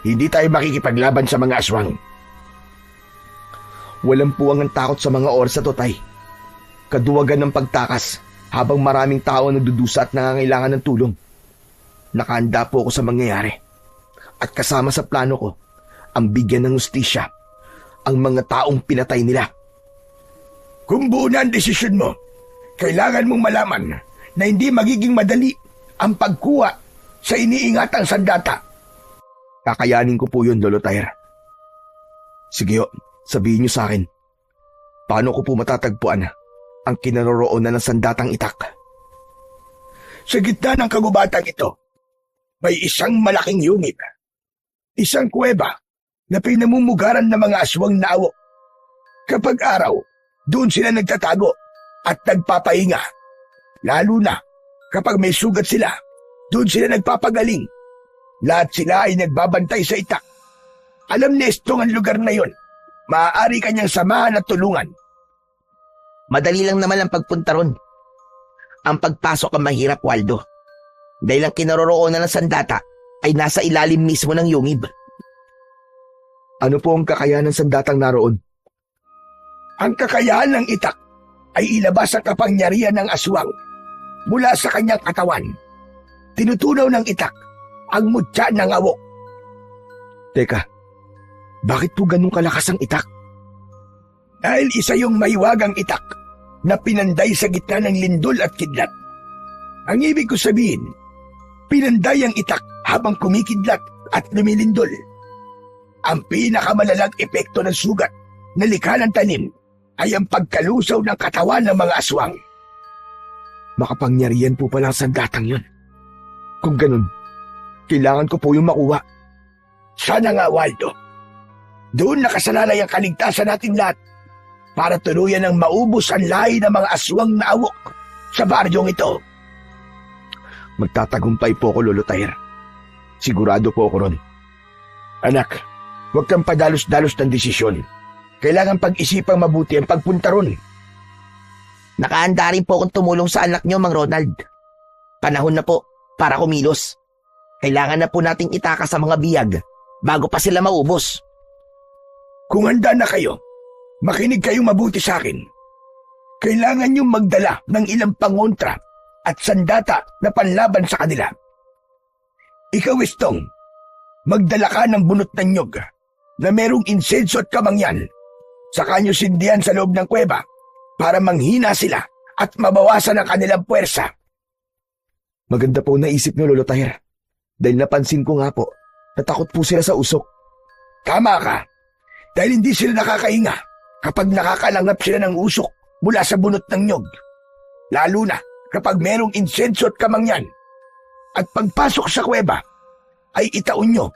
Hindi tayo makikipaglaban sa mga aswang. Walang puwang ang takot sa mga oras na to, tay. Kaduwagan ng pagtakas habang maraming tao ang nagdudusa at nangangailangan ng tulong. Nakahanda po ako sa mangyayari. At kasama sa plano ko, ang bigyan ng hustisya ang mga taong pinatay nila. Kung buo na ang desisyon mo, kailangan mong malaman na hindi magiging madali ang pagkuha sa iniingatang sandata. Kakayanin ko po yun, Lolo Tyre. Sige ho, sabihin niyo sa akin, paano ko po matatagpuan ang kinaroroonan ng sandatang itak? Sa gitna ng kagubatang ito, may isang malaking yungib. Isang kuweba na pinamumugaran ng mga aswang na awok. Kapag araw, doon sila nagtatago at nagpapahinga. Lalo na kapag may sugat sila, doon sila nagpapagaling. Lahat sila ay nagbabantay sa itak. Alam ni Estong ang lugar na yon. Maaari kanyang samahan at tulungan. Madali lang naman ang pagpunta ron. Ang pagpasok ang mahirap, Waldo. Dahil ang kinaroroonan ng sandata ay nasa ilalim mismo ng yungib. Ano po ang kakayahan ng sandatang naroon? Ang kakayahan ng itak ay ilabas ang kapangyarihan ng aswang mula sa kanyang katawan. Tinutunaw ng itak ang mutya ng awok. Teka, bakit po ganun kalakas ang itak? Dahil isa yung mahiwagang itak na pinanday sa gitna ng lindol at kidlat. Ang ibig ko sabihin, pinanday ang itak habang kumikidlat at lumilindol. Ang pinakamalalang epekto ng sugat na likha ng tanim ay ang pagkalusaw ng katawan ng mga aswang. Makapangyarihan po pala ang sandatang yun. Kung ganun, kailangan ko po yung makuha. Sana nga, Waldo. Doon nakasalalay ang kaligtasan natin lahat para tuluyan ng maubos ang lahi ng mga aswang na awok sa baryong ito. Magtatagumpay po ako, Lolo Tyre. Sigurado po ako ron. Anak, huwag kang padalos-dalos ng desisyon. Kailangan pag-isipang mabuti ang pagpunta ron. Nakahanda rin po akong tumulong sa anak niyo, Mang Ronald. Panahon na po para kumilos. Kailangan na po nating itakas sa mga biyag bago pa sila maubos. Kung handa na kayo, makinig kayong mabuti sa akin. Kailangan niyong magdala ng ilang pangontra at sandata na panlaban sa kanila. Ikaw, Estong, magdala ka ng bunot ng nyog na merong insenso at kamangyan. Saka niyo sindihan sa loob ng kuweba para manghina sila at mabawasan ang kanilang puwersa. Maganda po naisip niyo, Lolo Tyre. Dahil napansin ko nga po, natakot po sila sa usok. Tama ka, dahil hindi sila nakakahinga kapag nakakalanghap sila ng usok mula sa bunot ng nyog. Lalo na kapag merong insenso at kamangyan. At pagpasok sa kuweba, ay itaon nyo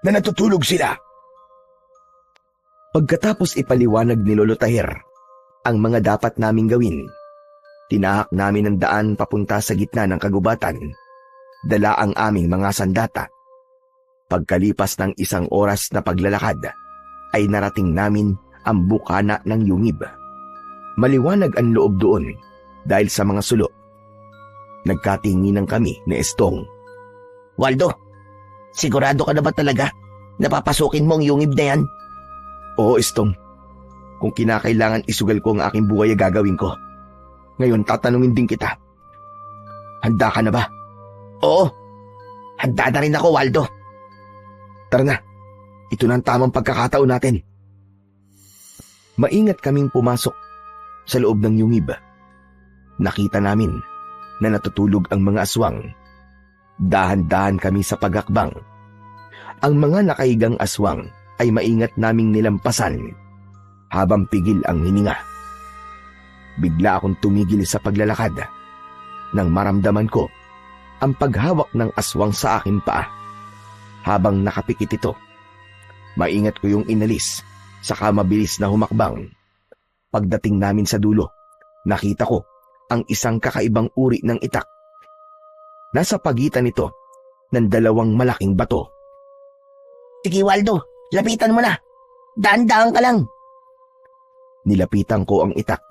na natutulog sila. Pagkatapos ipaliwanag ni Lolo Tyre ang mga dapat naming gawin, tinahak namin ang daan papunta sa gitna ng kagubatan. Dala ang aming mga sandata. Pagkalipas ng 1 oras na paglalakad, ay narating namin ang bukana ng yungib. Maliwanag ang loob doon dahil sa mga sulo. Nagkatinginan kami ni Estong. Waldo, sigurado ka na ba talaga na papasukin mo ang yungib na yan? Oo, Estong. Kung kinakailangan isugal ko ang aking buhay, gagawin ko. Ngayon, tatanungin din kita. Handa ka na ba? Oo, handa na rin ako, Waldo. Tara na, ito na ang tamang pagkakataon natin. Maingat kaming pumasok sa loob ng yungib. Nakita namin na natutulog ang mga aswang. Dahan-dahan kami sa pagakbang. Ang mga nakahigang aswang ay maingat naming nilampasan habang pigil ang hininga. Bigla akong tumigil sa paglalakad nang maramdaman ko ang paghawak ng aswang sa aking paa. Habang nakapikit ito, maingat ko yung inalis, saka mabilis na humakbang. Pagdating namin sa dulo, nakita ko ang isang kakaibang uri ng itak. Nasa pagitan nito ng 2 malaking bato. Sige, Waldo, lapitan mo na. Daan-daan ka lang. Nilapitan ko ang itak.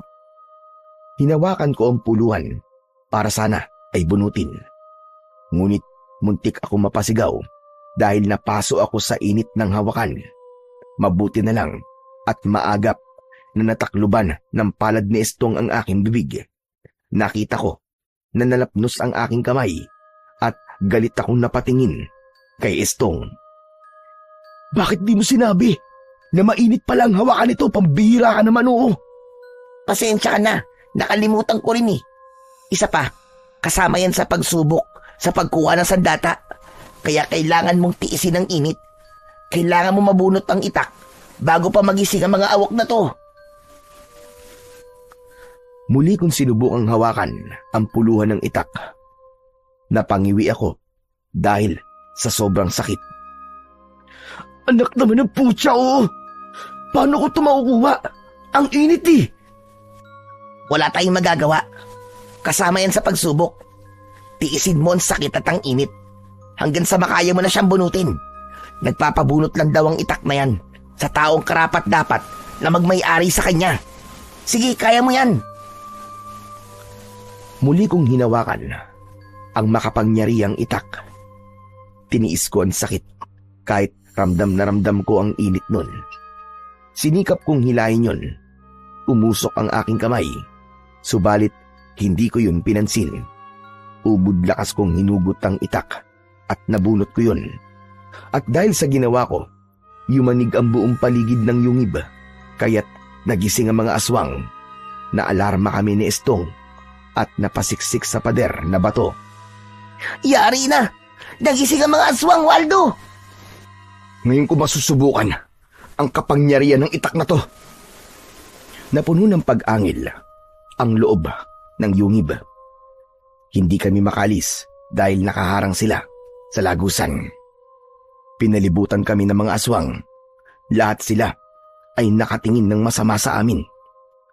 Hinawakan ko ang puluhan para sana ay bunutin. Ngunit muntik ako mapasigaw dahil napaso ako sa init ng hawakan. Mabuti na lang at maagap na natakluban ng palad ni Estong ang aking bibig. Nakita ko na nalapnos ang aking kamay at galit akong napatingin kay Estong. Bakit di mo sinabi na mainit palang hawakan nito? Pambihira ka naman, oo. Pasensya ka na, nakalimutan ko rin eh. Isa pa, kasama yan sa pagsubok sa pagkuha ng sandata. Kaya kailangan mong tiisin ang init. Kailangan mo mabunot ang itak bago pa magising ang mga awok na to. Muli kong sinubukang hawakan ang puluhan ng itak. Napangiwi ako dahil sa sobrang sakit. Anak naman ng putya, oh! Paano ko ito makukuha? Ang init eh! Wala tayong magagawa. Kasama yan sa pagsubok. Tiisin mo ang sakit at ang init hanggang sa makaya mo na siyang bunutin. Nagpapabunot lang daw ang itak na yan sa taong karapat dapat na magmay-ari sa kanya. Sige, kaya mo yan. Muli kong hinawakan ang makapangyarihang itak. Tiniis ko ang sakit kahit ramdam na ramdam ko ang init nun. Sinikap kong hilahin yon. Umusok ang aking kamay. Subalit hindi ko yun pinansin. Ubod lakas kong hinugot ang itak at nabunot ko yun. At dahil sa ginawa ko, yumanig ang buong paligid ng yungib. Kaya't nagising ang mga aswang. Naalarma kami ni Estong at napasiksik sa pader na bato. Yari na! Nagising ang mga aswang, Waldo! Ngayon ko masusubukan ang kapangyarihan ng itak na to. Napuno ng pag-angil ang loob ng yungib. Hindi kami makalis dahil nakaharang sila sa lagusan. Pinalibutan kami ng mga aswang. Lahat sila ay nakatingin ng masama sa amin.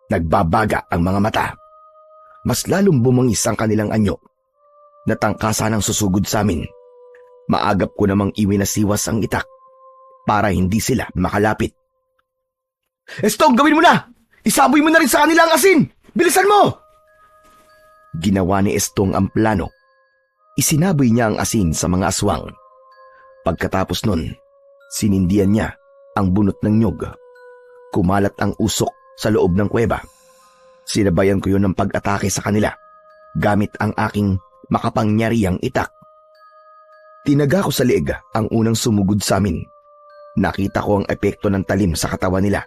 Nagbabaga ang mga mata. Mas lalong bumangis ang kanilang anyo. Natangkasa ng susugod sa amin. Maagap ko namang iwinasiwas ang itak para hindi sila makalapit. Estong, gawin mo na! Isaboy mo na rin sa kanila ang asin! Bilisan mo! Ginawa ni Estong ang plano. Isinaboy niya ang asin sa mga aswang. Pagkatapos nun, sinindihan niya ang bunot ng nyug. Kumalat ang usok sa loob ng kuweba. Sinabayan ko yun ng pag-atake sa kanila gamit ang aking makapangyarihang itak. Tinaga ko sa leeg ang unang sumugod sa amin. Nakita ko ang epekto ng talim sa katawan nila.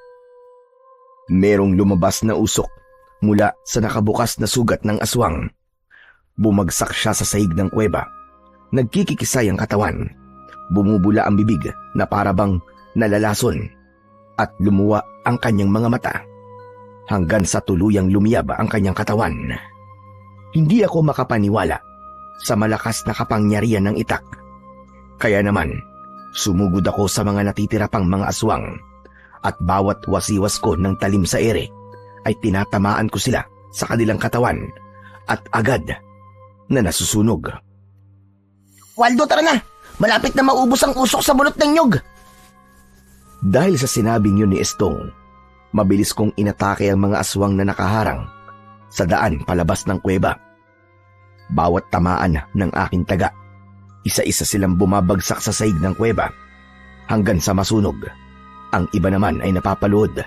Merong lumabas na usok mula sa nakabukas na sugat ng aswang. Bumagsak siya sa sahig ng kuweba. Nagkikikisay ang katawan. Bumubula ang bibig na parabang nalalason at lumuwa ang kanyang mga mata hanggang sa tuluyang lumiyab ang kanyang katawan. Hindi ako makapaniwala sa malakas na kapangyarihan ng itak. Kaya naman, sumugod ako sa mga natitira pang mga aswang at bawat wasiwas ko ng talim sa ere ay tinatamaan ko sila sa kanilang katawan at agad na nasusunog. Waldo, tara na! Malapit na maubos ang usok sa bunot ng nyug! Dahil sa sinabing yun ni Estong, mabilis kong inatake ang mga aswang na nakaharang sa daan palabas ng kuweba. Bawat tamaan ng aking taga, isa-isa silang bumabagsak sa sahig ng kuweba hanggang sa masunog. Ang iba naman ay napapaluhod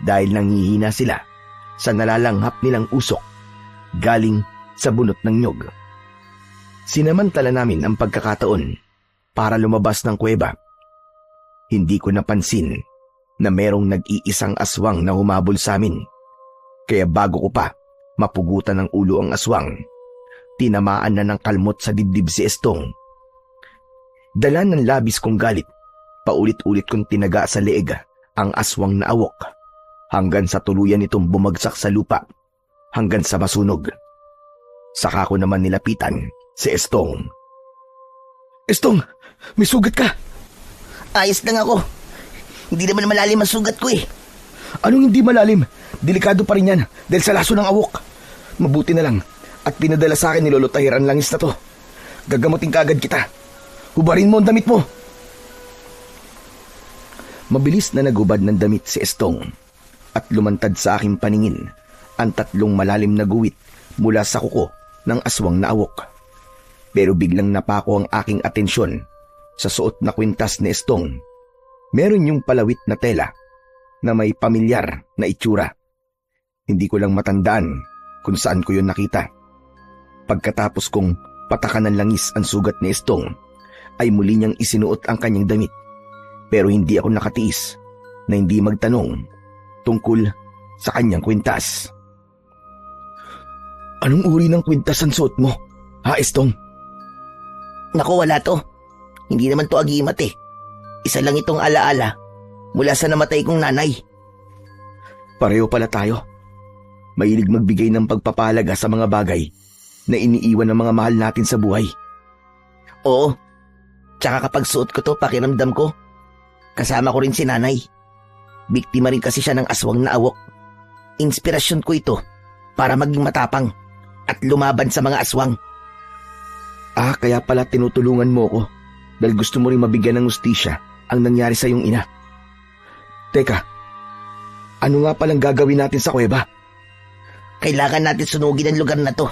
dahil nanghihina sila sa nalalanghap nilang usok galing sa bunot ng nyug. Sinamantala namin ang pagkakataon para lumabas ng kuweba. Hindi ko napansin na merong nag-iisang aswang na humabol sa amin. Kaya bago ko pa mapugutan ng ulo ang aswang, tinamaan na ng kalmot sa dibdib si Estong. Dala ng labis kong galit, paulit-ulit kong tinaga sa leeg ang aswang na awok hanggang sa tuluyan itong bumagsak sa lupa hanggang sa masunog. Saka ko naman nilapitan si Estong. Estong, may sugat ka! Ayos lang ako. Hindi naman malalim ang sugat ko eh. Anong hindi malalim? Delikado pa rin yan dahil sa laso ng awok. Mabuti na lang at pinadala sa akin ni Lolo Tahir ang langis na to. Gagamutin ka agad kita. Hubarin mo ang damit mo. Mabilis na nagubad ng damit si Estong at lumantad sa aking paningin ang 3 malalim na guwit mula sa kuko ng aswang na awok. Pero biglang napako ang aking atensyon sa suot na kwintas ni Estong. Meron yung palawit na tela na may pamilyar na itsura. Hindi ko lang matandaan kung saan ko yun nakita. Pagkatapos kong patakan ng langis ang sugat ni Estong, ay muli niyang isinuot ang kanyang damit. Pero hindi ako nakatiis na hindi magtanong tungkol sa kanyang kwintas. Anong uri ng kwintas ang suot mo, ha Estong? Naku, wala to. Hindi naman to agimat eh. Isa lang itong alaala mula sa namatay kong nanay. Pareho pala tayo. Mahilig magbigay ng pagpapahalaga sa mga bagay na iniiwan ng mga mahal natin sa buhay. Oo. Tsaka kapag suot ko to, pakiramdam ko, kasama ko rin si nanay. Biktima rin kasi siya ng aswang na awok. Inspirasyon ko ito para maging matapang at lumaban sa mga aswang. Kaya pala tinutulungan mo ko dahil gusto mo rin mabigyan ng hustisya ang nangyari sa iyong ina. Teka, ano nga palang gagawin natin sa kuweba? Kailangan natin sunugin ang lugar na to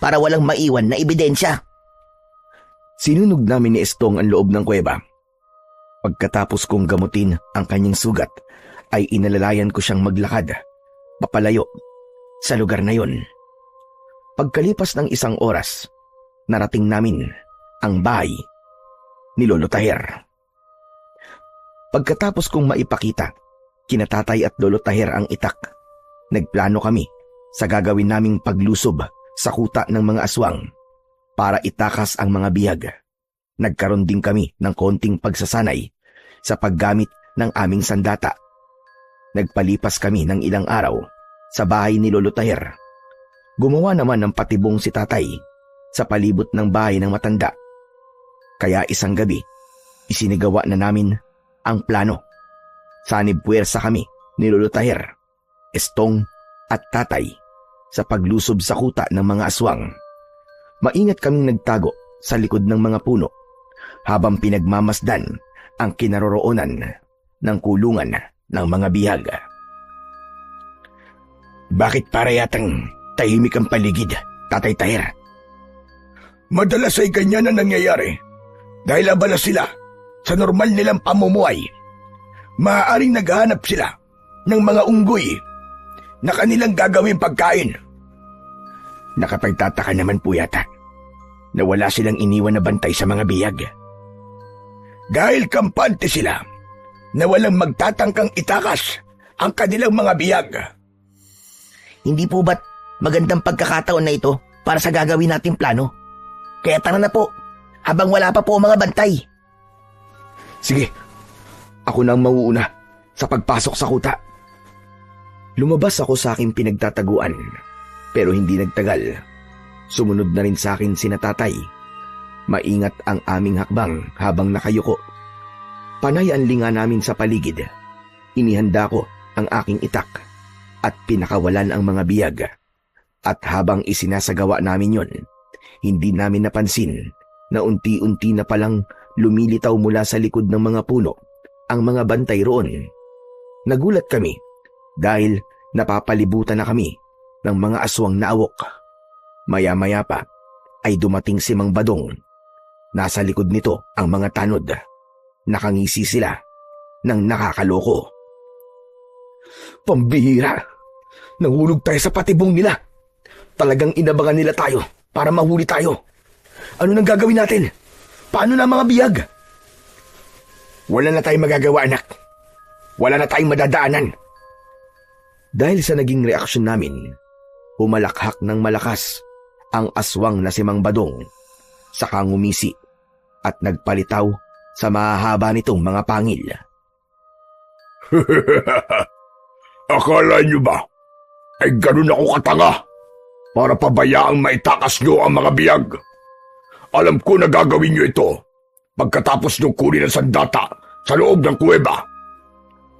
para walang maiwan na ebidensya. Sinunog namin ni Estong ang loob ng kuweba. Pagkatapos kong gamutin ang kanyang sugat, ay inalalayan ko siyang maglakad, papalayo, sa lugar na yon. Pagkalipas ng isang oras, narating namin ang bahay ni Lolo Taher. Pagkatapos kong maipakita, kina Tatay at Lolo Taher ang itak, nagplano kami sa gagawin naming paglusob sa kuta ng mga aswang para itakas ang mga bihag. Nagkaroon din kami ng konting pagsasanay sa paggamit ng aming sandata. Nagpalipas kami ng ilang araw sa bahay ni Lolo Taher. Gumawa naman ng patibong si Tatay sa palibot ng bahay ng matanda. Kaya isang gabi, isinigawa na namin ang plano. Sanib puwersa kami ni Lolo Taher, Estong at Tatay sa paglusob sa kuta ng mga aswang. Maingat kaming nagtago sa likod ng mga puno habang pinagmamasdan ang kinaroroonan ng kulungan ng mga bihag. Bakit para yatang tahimik ang paligid, Tatay Taher? Madalas ay ganyan na nangyayari dahil abala sila sa normal nilang pamumuhay. Maaaring naghahanap sila ng mga unggoy na kanilang gagawing pagkain. Nakapagtataka naman po yata na wala silang iniwan na bantay sa mga bihag. Dahil kampante sila na walang magtatangkang itakas ang kanilang mga bihag. Hindi po ba't magandang pagkakataon na ito para sa gagawin nating plano? Kaya tara na po, habang wala pa po ang mga bantay. Sige, ako na ang mauuna sa pagpasok sa kuta. Lumabas ako sa aking pinagtataguan, pero hindi nagtagal. Sumunod na rin sa akin sina Tatay. Maingat ang aming hakbang habang nakayuko. Panay ang linga namin sa paligid. Inihanda ko ang aking itak at pinakawalan ang mga biyag. At habang isinasagawa namin yon, hindi namin napansin na unti-unti na palang lumilitaw mula sa likod ng mga puno ang mga bantay roon. Nagulat kami dahil napapalibutan na kami ng mga aswang na awok. Maya-maya pa ay dumating si Mang Badong. Nasa likod nito ang mga tanod. Nakangisi sila ng nakakaloko. Pambihira! Nahulog tayo sa patibong nila. Talagang inabangan nila tayo para mahuli tayo. Ano nang gagawin natin? Paano na mga biyag? Wala na tayong magagawa, anak. Wala na tayong madadaanan. Dahil sa naging reaksyon namin, humalakhak ng malakas ang aswang na si Mang Badong, saka ngumisi at nagpalitaw sa mahahaba nitong mga pangil. Akala nyo ba ay ganun ako katanga para pabayaang maitakas nyo ang mga biyag? Alam ko na gagawin nyo ito pagkatapos nyo kunin ang sandata sa loob ng kuweba.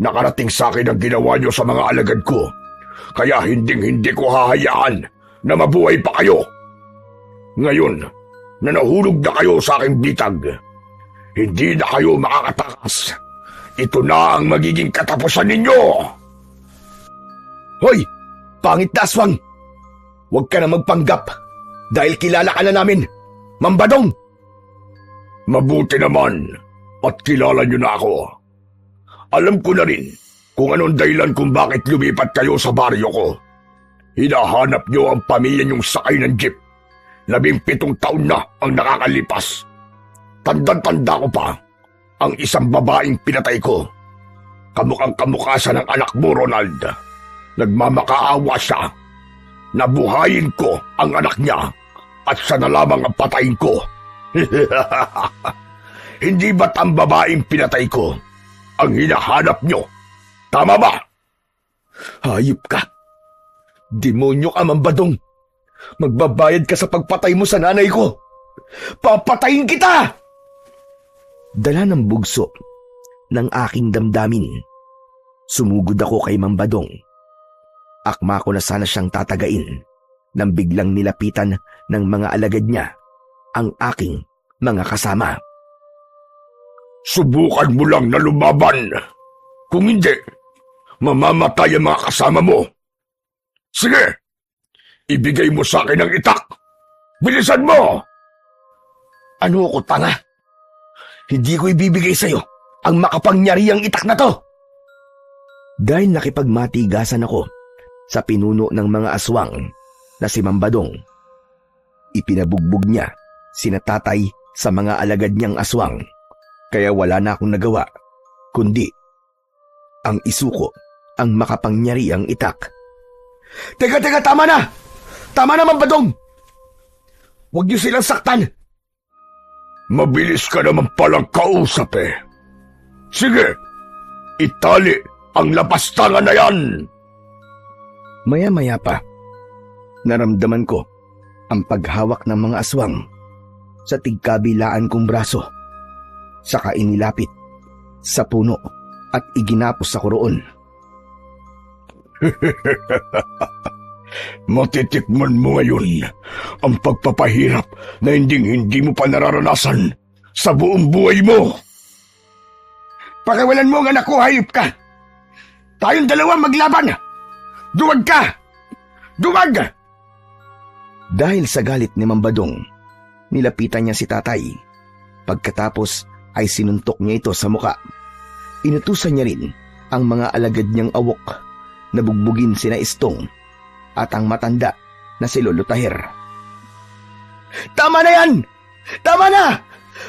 Nakarating sa akin ang ginawa nyo sa mga alagad ko, kaya hindi ko hahayaan na mabuhay pa kayo. Ngayon na nahulog na kayo sa aking bitag, hindi na kayo makakatakas. Ito na ang magiging katapusan ninyo! Hoy! Pangit na aswang! Huwag ka na magpanggap dahil kilala ka na namin, Mang Badong! Mabuti naman at kilala nyo na ako. Alam ko na rin kung anong dahilan kung bakit lumipat kayo sa baryo ko. Hinahanap nyo ang pamilya nyong sakay ng jeep. 17 taon na ang nakakalipas. Tandang-tanda ko pa ang isang babaeng pinatay ko. Kamukhang-kamukha siya ng anak mo, Ronald. Nagmamakaawa siya. Nabuhayin ko ang anak niya at siya na lamang ang patayin ko. Hindi ba't ang babaeng pinatay ko ang hinahanap nyo? Tama ba? Hayop ka! Demonyo ka, Mambadong! Magbabayad ka sa pagpatay mo sa nanay ko! Papatayin kita! Dala ng bugso ng aking damdamin. Sumugod ako kay Mambadong. Akma ko na sana siyang tatagain nang biglang nilapitan ng mga alagad niya ang aking mga kasama. Subukan mo lang na lumaban. Kung hindi, mamamatay ang mga kasama mo. Sige, ibigay mo sa akin ang itak. Bilisan mo! Ano ko, tanga? Hindi ko ibibigay sa'yo ang makapangyarihang itak na to! Dahil nakipagmatigasan ako sa pinuno ng mga aswang na si Mambadong, ipinabugbog niya sina tatay sa mga alagad niyang aswang, kaya wala na akong nagawa kundi ang isuko ang makapangyarihang itak. Teka, tama na! Tama na, Mambadong! Huwag niyo silang saktan! Mabilis ka naman palang kausap eh. Sige, itali ang lapastangan na yan! Maya-maya pa, naramdaman ko ang paghawak ng mga aswang sa tigkabilaan kong braso. Saka inilapit sa puno at iginapos ako roon. Matitikman mo ngayon ang pagpapahirap na hindi mo pa nararanasan sa buong buhay mo. Pakiwalan mo ang anak ko, hayop ka! Tayong dalawa maglaban! Duwag ka! Duwag! Dahil sa galit ni Mambadong, nilapitan niya si tatay. Pagkatapos ay sinuntok niya ito sa muka. Inutusan niya rin ang mga alagad niyang awok na bugbugin sina Istong at ang matanda na si Lolo Tahir. Tama na yan! Tama na!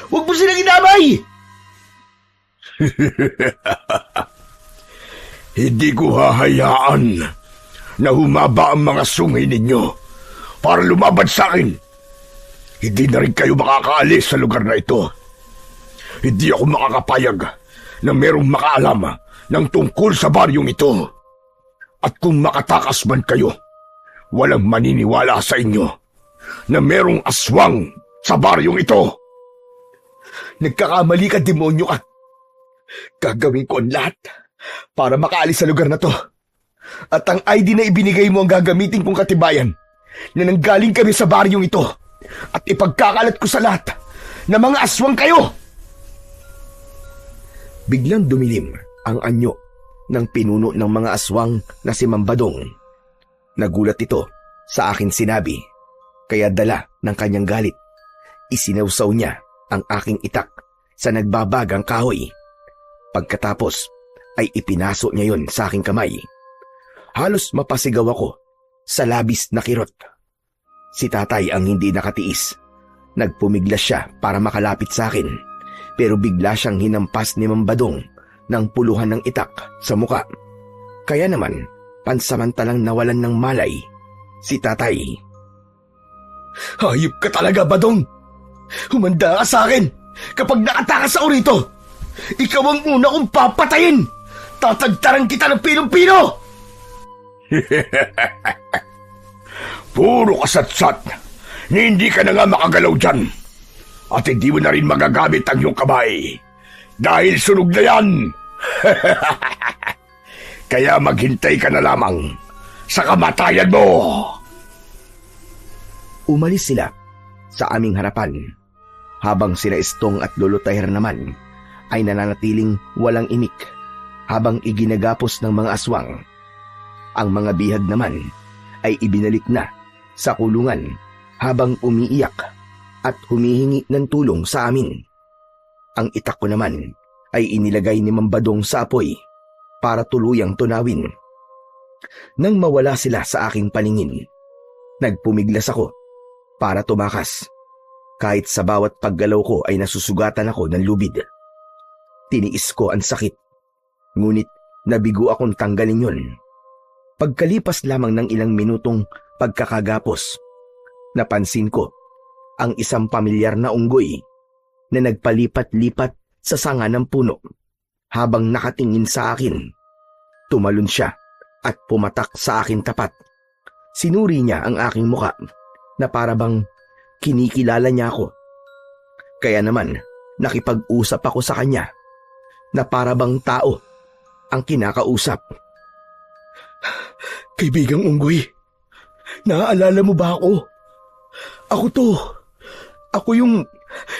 Huwag mo silang inamay! Hindi ko hahayaan na humaba ang mga sungay ninyo para lumaban sa akin. Hindi na rin kayo makakaalis sa lugar na ito. Hindi ako makakapayag na merong makaalam ng tungkol sa baryong ito. At kung makatakas man kayo, walang maniniwala sa inyo na merong aswang sa baryong ito. Nagkakamali ka, demonyo ka. Gagawin ko ang lahat para makaalis sa lugar na to. At ang ID na ibinigay mo ang gagamitin kong katibayan na nanggaling kami sa baryong ito at ipagkakalat ko sa lahat na mga aswang kayo. Biglang dumilim ang anyo ng pinuno ng mga aswang na si Mambadong. Nagulat ito sa akin sinabi, kaya dala ng kanyang galit, isinawsaw niya ang aking itak sa nagbabagang kahoy. Pagkatapos ay ipinaso niya yon sa aking kamay. Halos mapasigaw ako sa labis na kirot. Si tatay ang hindi nakatiis. Nagpumiglas siya para makalapit sa akin, pero bigla siyang hinampas ni Mambadong ng puluhan ng itak sa muka. Kaya naman, pansamantalang nawalan ng malay si tatay. Hayop ka talaga, Badong! Humanda ka sa akin kapag nakatakas ako rito! Ikaw ang una kong papatayin! Tatagtaran kita ng pinong-pino! Puro kasatsat na hindi ka na nga makagalaw dyan. At hindi mo na rin magagamit ang iyong kamay. Dahil sunog na yan. Kaya maghintay ka na lamang sa kamatayan mo. Umalis sila sa aming harapan, habang sila Istong at Lolo Tahir naman ay nananatiling walang imik habang iginagapos ng mga aswang. Ang mga bihag naman ay ibinalik na sa kulungan habang umiiyak at humihingi ng tulong sa amin. Ang itak ko naman ay inilagay ni Mambadong sa apoy para tuluyang tunawin. Nang mawala sila sa aking paningin, nagpumiglas ako para tumakas. Kahit sa bawat paggalaw ko ay nasusugatan ako ng lubid. Tiniis ko ang sakit, ngunit nabigo akong tanggalin yun. Pagkalipas lamang ng ilang minutong pagkakagapos, napansin ko ang isang pamilyar na unggoy na nagpalipat-lipat sa sanga ng puno. Habang nakatingin sa akin, tumalon siya at pumatak sa akin tapat. Sinuri niya ang aking muka na para bang kinikilala niya ako. Kaya naman nakipag-usap ako sa kanya na para bang tao ang kinakausap. Kaibigang Unggoy, naaalala mo ba ako? Ako to. Ako yung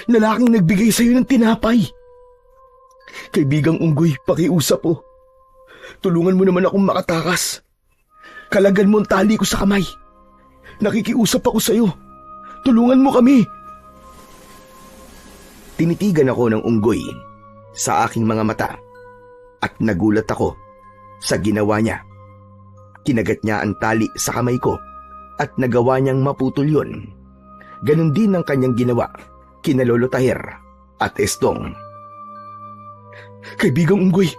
lalaking nagbigay sa'yo ng tinapay. Kaibigang Unggoy, pakiusap po. Tulungan mo naman akong makatakas. Kalagan mo ang tali ko sa kamay. Nakikiusap ako sa'yo. Tulungan mo kami. Tinitigan ako ng unggoy sa aking mga mata at nagulat ako sa ginawa niya. Kinagat niya ang tali sa kamay ko at nagawa niyang maputol yun. Ganon din ang kanyang ginawa kina Lolo Tahir at Estong. Kaibigang Unggoy,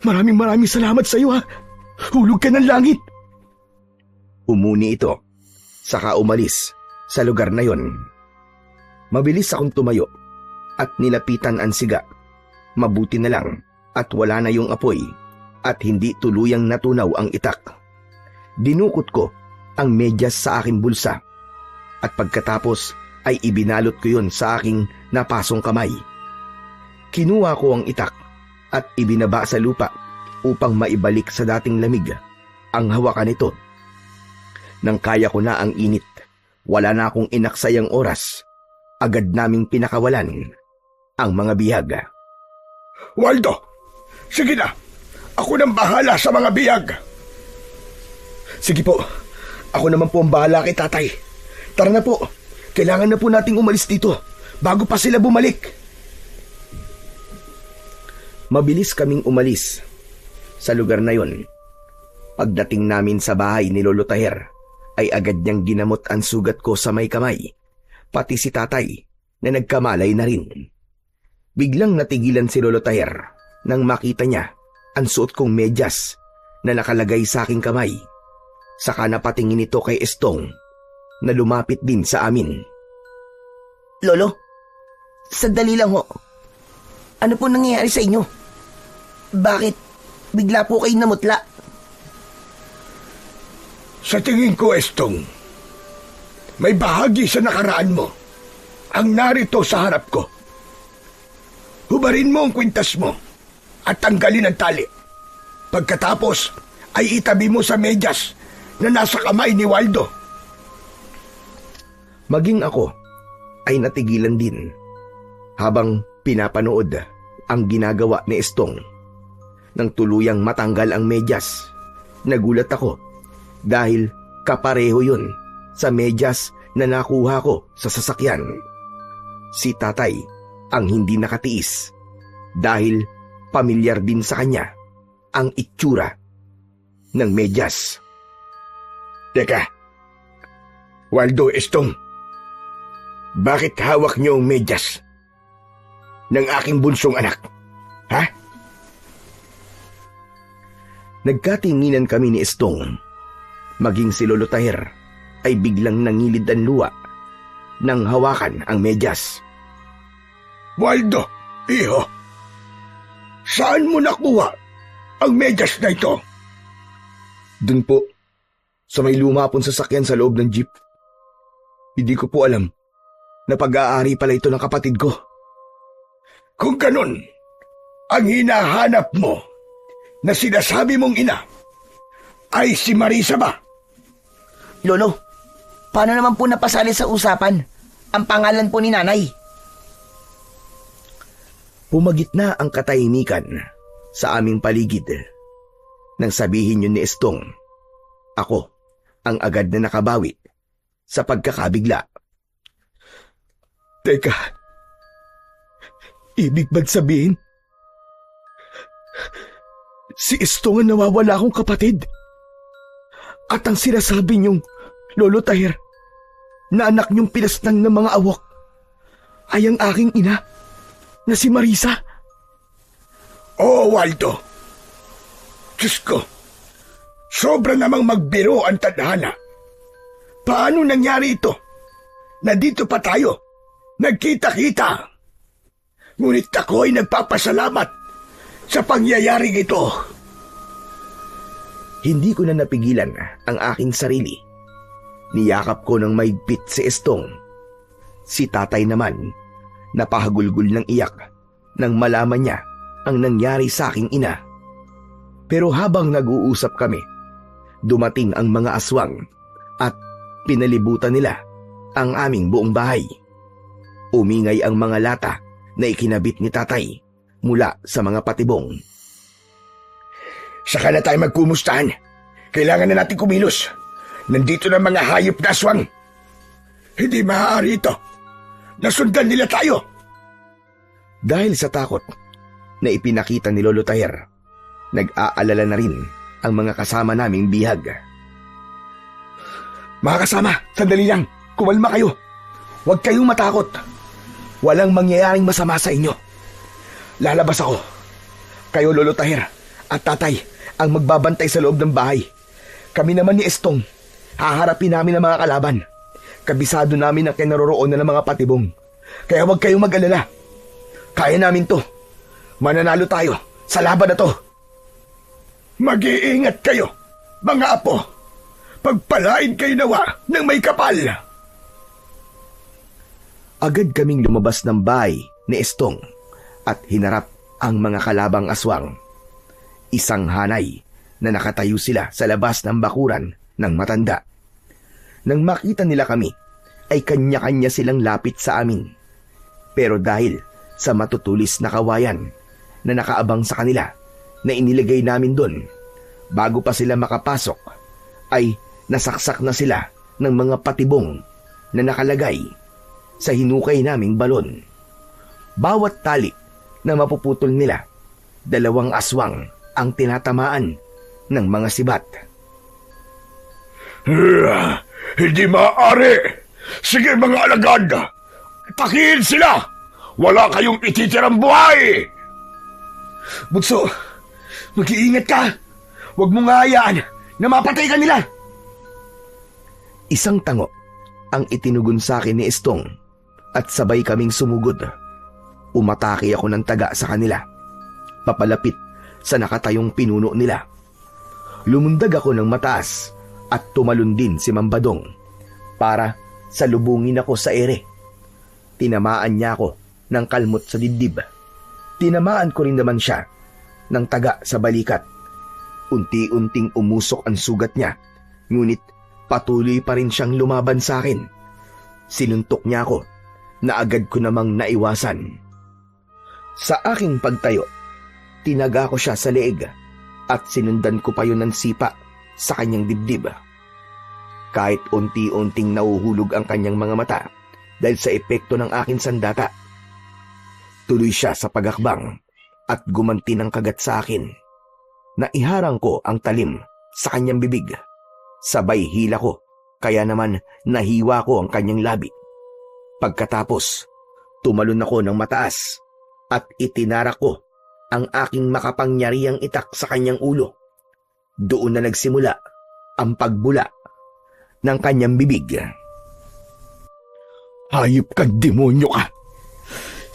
maraming salamat sa iyo ha. Hulog ka ng langit. Umuni ito, saka umalis sa lugar na yon. Mabilis akong tumayo at nilapitan ang siga. Mabuti na lang at wala na yung apoy at hindi tuluyang natunaw ang itak. Dinukot ko ang medyas sa aking bulsa at pagkatapos ay ibinalot ko yon sa aking napasong kamay. Kinuha ko ang itak at ibinaba sa lupa upang maibalik sa dating lamig ang hawakan nito. Nang kaya ko na ang init, wala na akong inaksayang oras. Agad naming pinakawalan ang mga bihag. Waldo, sige na. Ako nang bahala sa mga bihag. Sige po, ako naman po ang bahala kay tatay. Tara na po, kailangan na po nating umalis dito bago pa sila bumalik. Mabilis kaming umalis sa lugar na yon. Pagdating namin sa bahay ni Lolo Tahir, ay agad niyang ginamot ang sugat ko sa may kamay, pati si tatay na nagkamalay na rin. Biglang natigilan si Lolo Tahir nang makita niya ang suot kong medyas na nakalagay sa aking kamay. Saka napatingin ito kay Estong na lumapit din sa amin. Lolo, sandali lang ho. Ano po nangyayari sa inyo? Bakit bigla po kayo namutla? Sa tingin ko, Estong, may bahagi sa nakaraan mo ang narito sa harap ko. Hubarin mo ang kwintas mo at tanggalin ang tali. Pagkatapos ay itabi mo sa medyas na nasa kamay ni Waldo. Maging ako ay natigilan din habang pinapanood ang ginagawa ni Estong. Nang tuluyang matanggal ang medyas, nagulat ako dahil kapareho yun sa medyas na nakuha ko sa sasakyan. Si tatay ang hindi nakatiis dahil pamilyar din sa kanya ang itsura ng medyas. Teka, Waldo, Estong, bakit hawak niyo ang medyas ng aking bunsong anak? Ha? Nagkatinginan kami ni Estong. Maging si Lolo Tahir ay biglang nangilid ang luwa nang hawakan ang medyas. Waldo, iho, saan mo nakuha ang medyas na ito? Dun po, sa may lumapon sasakyan sa loob ng jeep. Hindi ko po alam na pag-aari pala ito ng kapatid ko. Kung ganun, ang hinahanap mo na sinasabi mong ina ay si Marisa ba? Lolo, paano naman po napasali sa usapan ang pangalan po ni nanay? Pumagitna ang katahimikan sa aming paligid. Nang sabihin yun ni Estong, ako ang agad na nakabawi sa pagkakabigla. Teka, ibig bang sabihin, si Estong ang nawawala akong kapatid? At ang sinasabi niyong Lolo Tahir na anak niyong pinasnang ng mga awok ay ang aking ina na si Marisa? Oo, Waldo. Diyos ko, sobra namang magbiro ang tadhana. Paano nangyari ito? Na dito pa tayo, nagkita-kita. Ngunit ako ay nagpapasalamat sa pangyayaring ito. Hindi ko na napigilan ang aking sarili. Niyakap ko ng maigpit si Estong. Si tatay naman, napahagulgol ng iyak nang malaman niya ang nangyari sa aking ina. Pero habang nag-uusap kami, dumating ang mga aswang at pinalibutan nila ang aming buong bahay. Umingay ang mga lata na ikinabit ni tatay mula sa mga patibong. Saka na tayo magkumustahan. Kailangan na natin kumilos. Nandito na mga hayop na aswang. Hindi maaari ito. Nasundan nila tayo. Dahil sa takot na ipinakita ni Lolo Taher, nag-aalala na rin ang mga kasama naming bihag. Mga kasama, sandali lang. Kumalma kayo. Huwag kayong matakot. Walang mangyayaring masama sa inyo. Lalabas ako. Kayo, Lolo Taher at tatay, ang magbabantay sa loob ng bahay. Kami naman ni Estong, haharapin namin ang mga kalaban. Kabisado namin ang kinaroroonan ng mga patibong. Kaya huwag kayong mag-alala. Kaya namin to. Mananalo tayo sa laban na to. Mag-iingat kayo, mga apo. Pagpalain kayo nawa ng may kapal. Agad kaming lumabas ng bahay ni Estong at hinarap ang mga kalabang aswang. Isang hanay na nakatayo sila sa labas ng bakuran ng matanda. Nang makita nila kami, ay kanya-kanya silang lapit sa amin. Pero dahil sa matutulis na kawayan na nakaabang sa kanila na inilagay namin doon, bago pa sila makapasok, ay nasaksak na sila ng mga patibong na nakalagay sa hinukay naming balon. Bawat tali na mapuputol nila, 2 aswang ang tinatamaan ng mga sibat. Hindi maaari! Sige mga alagad! Takihin sila! Wala kayong ititirang buhay! Bunso, mag-iingat ka! Huwag mong hayaan na mapatay ka nila! Isang tango ang itinugon sa akin ni Estong at sabay kaming sumugod. Umatake ako ng taga sa kanila, papalapit sa nakatayong pinuno nila. Lumundag ako ng mataas at tumalon din si Mambadong para salubungin ako sa ere. Tinamaan niya ako ng kalmot sa dibdib. Tinamaan ko rin naman siya ng taga sa balikat. Unti-unting umusok ang sugat niya, ngunit patuloy pa rin siyang lumaban sa akin. Sinuntok niya ako na agad ko namang naiwasan. Sa aking pagtayo, tinaga ko siya sa leeg at sinundan ko pa yun ng sipa sa kanyang dibdib. Kahit unti-unting nauhulog ang kanyang mga mata dahil sa epekto ng aking sandata, tuloy siya sa pagakbang at gumanti ng kagat sa akin. Naiharang ko ang talim sa kanyang bibig. Sabay hila ko, kaya naman nahiwa ko ang kanyang labi. Pagkatapos, tumalon ako ng mataas at itinarak ko ang aking makapangyarihang itak sa kanyang ulo. Doon na nagsimula ang pagbula ng kanyang bibig. Hayop kang demonyo ka!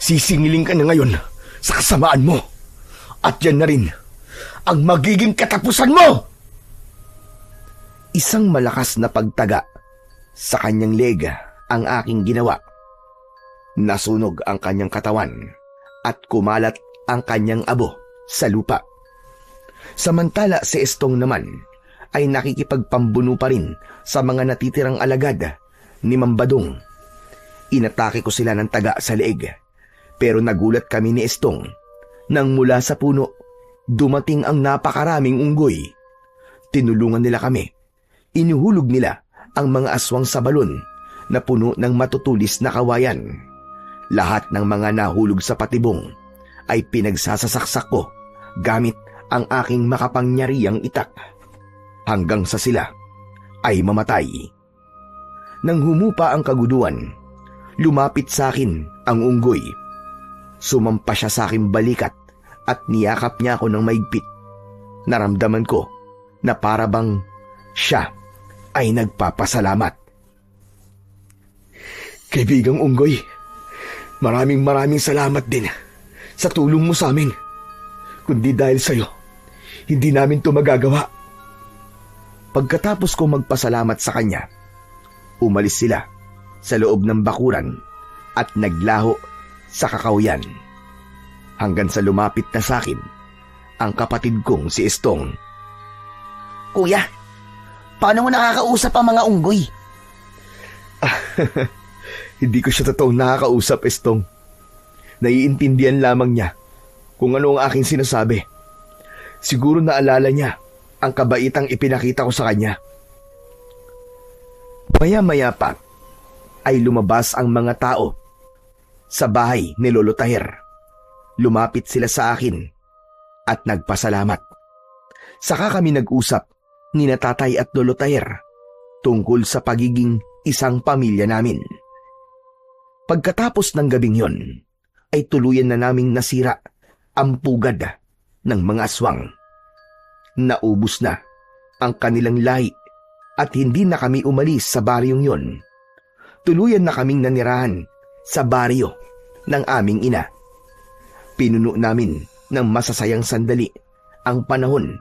Sisingiling ka na ngayon sa kasamaan mo. At yan na rin ang magiging katapusan mo! Isang malakas na pagtaga sa kanyang leg ang aking ginawa. Nasunog ang kanyang katawan at kumalat ang kanyang abo sa lupa. Samantala si Estong naman ay nakikipagpambuno pa rin sa mga natitirang alagad ni Mambadong. Inatake ko sila ng taga sa leeg, pero nagulat kami ni Estong nang mula sa puno dumating ang napakaraming unggoy. Tinulungan nila kami. Inuhulog nila ang mga aswang sa balon na puno ng matutulis na kawayan. Lahat ng mga nahulog sa patibong ay pinagsasasaksak ko gamit ang aking makapangyarihang itak hanggang sa sila ay mamatay. Nang humupa ang kaguduan, lumapit sa akin ang unggoy. Sumampa siya sa aking balikat at niyakap niya ako ng maigpit. Naramdaman ko na para bang siya ay nagpapasalamat. Kaibigang unggoy, maraming salamat din sa tulong mo sa amin. Kundi dahil sa'yo, hindi namin to magagawa. Pagkatapos kong magpasalamat sa kanya, umalis sila sa loob ng bakuran at naglaho sa kakauyan. Hanggang sa lumapit na sa akin ang kapatid kong si Estong. Kuya, paano mo nakakausap ang mga unggoy? Hindi ko siya totoong nakakausap, Estong. Naiintindihan lamang niya kung ano ang aking sinasabi. Siguro naalala niya ang kabaitang ipinakita ko sa kanya. Maya-maya pa ay lumabas ang mga tao sa bahay ni Lolo Tahir. Lumapit sila sa akin at nagpasalamat. Saka kami nag-usap ni na Tatay at Lolo Tahir tungkol sa pagiging isang pamilya namin. Pagkatapos ng gabing yon, ay tuluyan na naming nasira ang pugad ng mga aswang. Naubos na ang kanilang lahi at hindi na kami umalis sa baryong yon. Tuluyan na kaming nanirahan sa baryo ng aming ina. Pinuno namin ng masasayang sandali ang panahon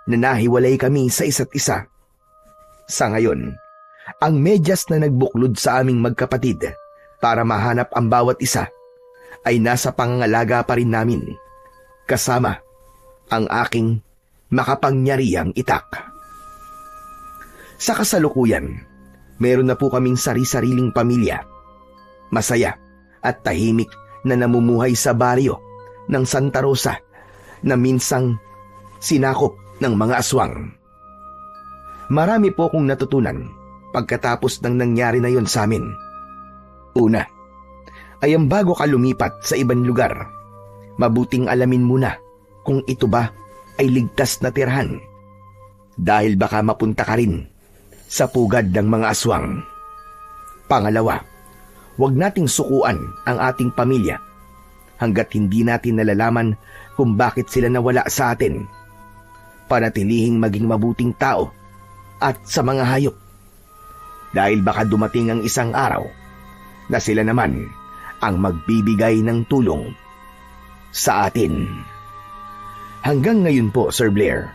na nahiwalay kami sa isa't isa. Sa ngayon, ang medyas na nagbuklod sa aming magkapatid para mahanap ang bawat isa ay nasa pangangalaga pa rin namin, kasama ang aking makapangyarihang itak. Sa kasalukuyan, meron na po kaming sari-sariling pamilya. Masaya at tahimik na namumuhay sa baryo ng Santa Rosa na minsang sinakop ng mga aswang. Marami po akong natutunan pagkatapos ng nangyari na yon sa amin. Una, ay ang bago ka lumipat sa ibang lugar, mabuting alamin muna kung ito ba ay ligtas na tirahan. Dahil baka mapunta ka rin sa pugad ng mga aswang. Pangalawa, huwag nating sukuan ang ating pamilya hanggat hindi natin nalalaman kung bakit sila nawala sa atin. Panatilihing maging mabuting tao at sa mga hayop. Dahil baka dumating ang isang araw na sila naman ang magbibigay ng tulong sa atin. Hanggang ngayon po, Sir Blair,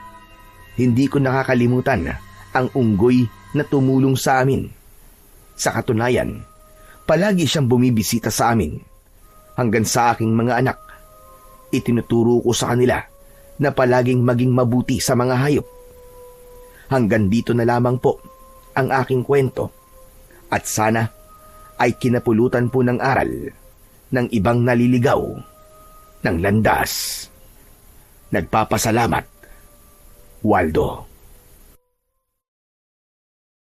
hindi ko nakakalimutan ang unggoy na tumulong sa amin. Sa katunayan, palagi siyang bumibisita sa amin. Hanggang sa aking mga anak, itinuturo ko sa kanila na palaging maging mabuti sa mga hayop. Hanggang dito na lamang po ang aking kwento at sana ay kinapulutan po ng aral ng ibang naliligaw ng landas. Nagpapasalamat, Waldo.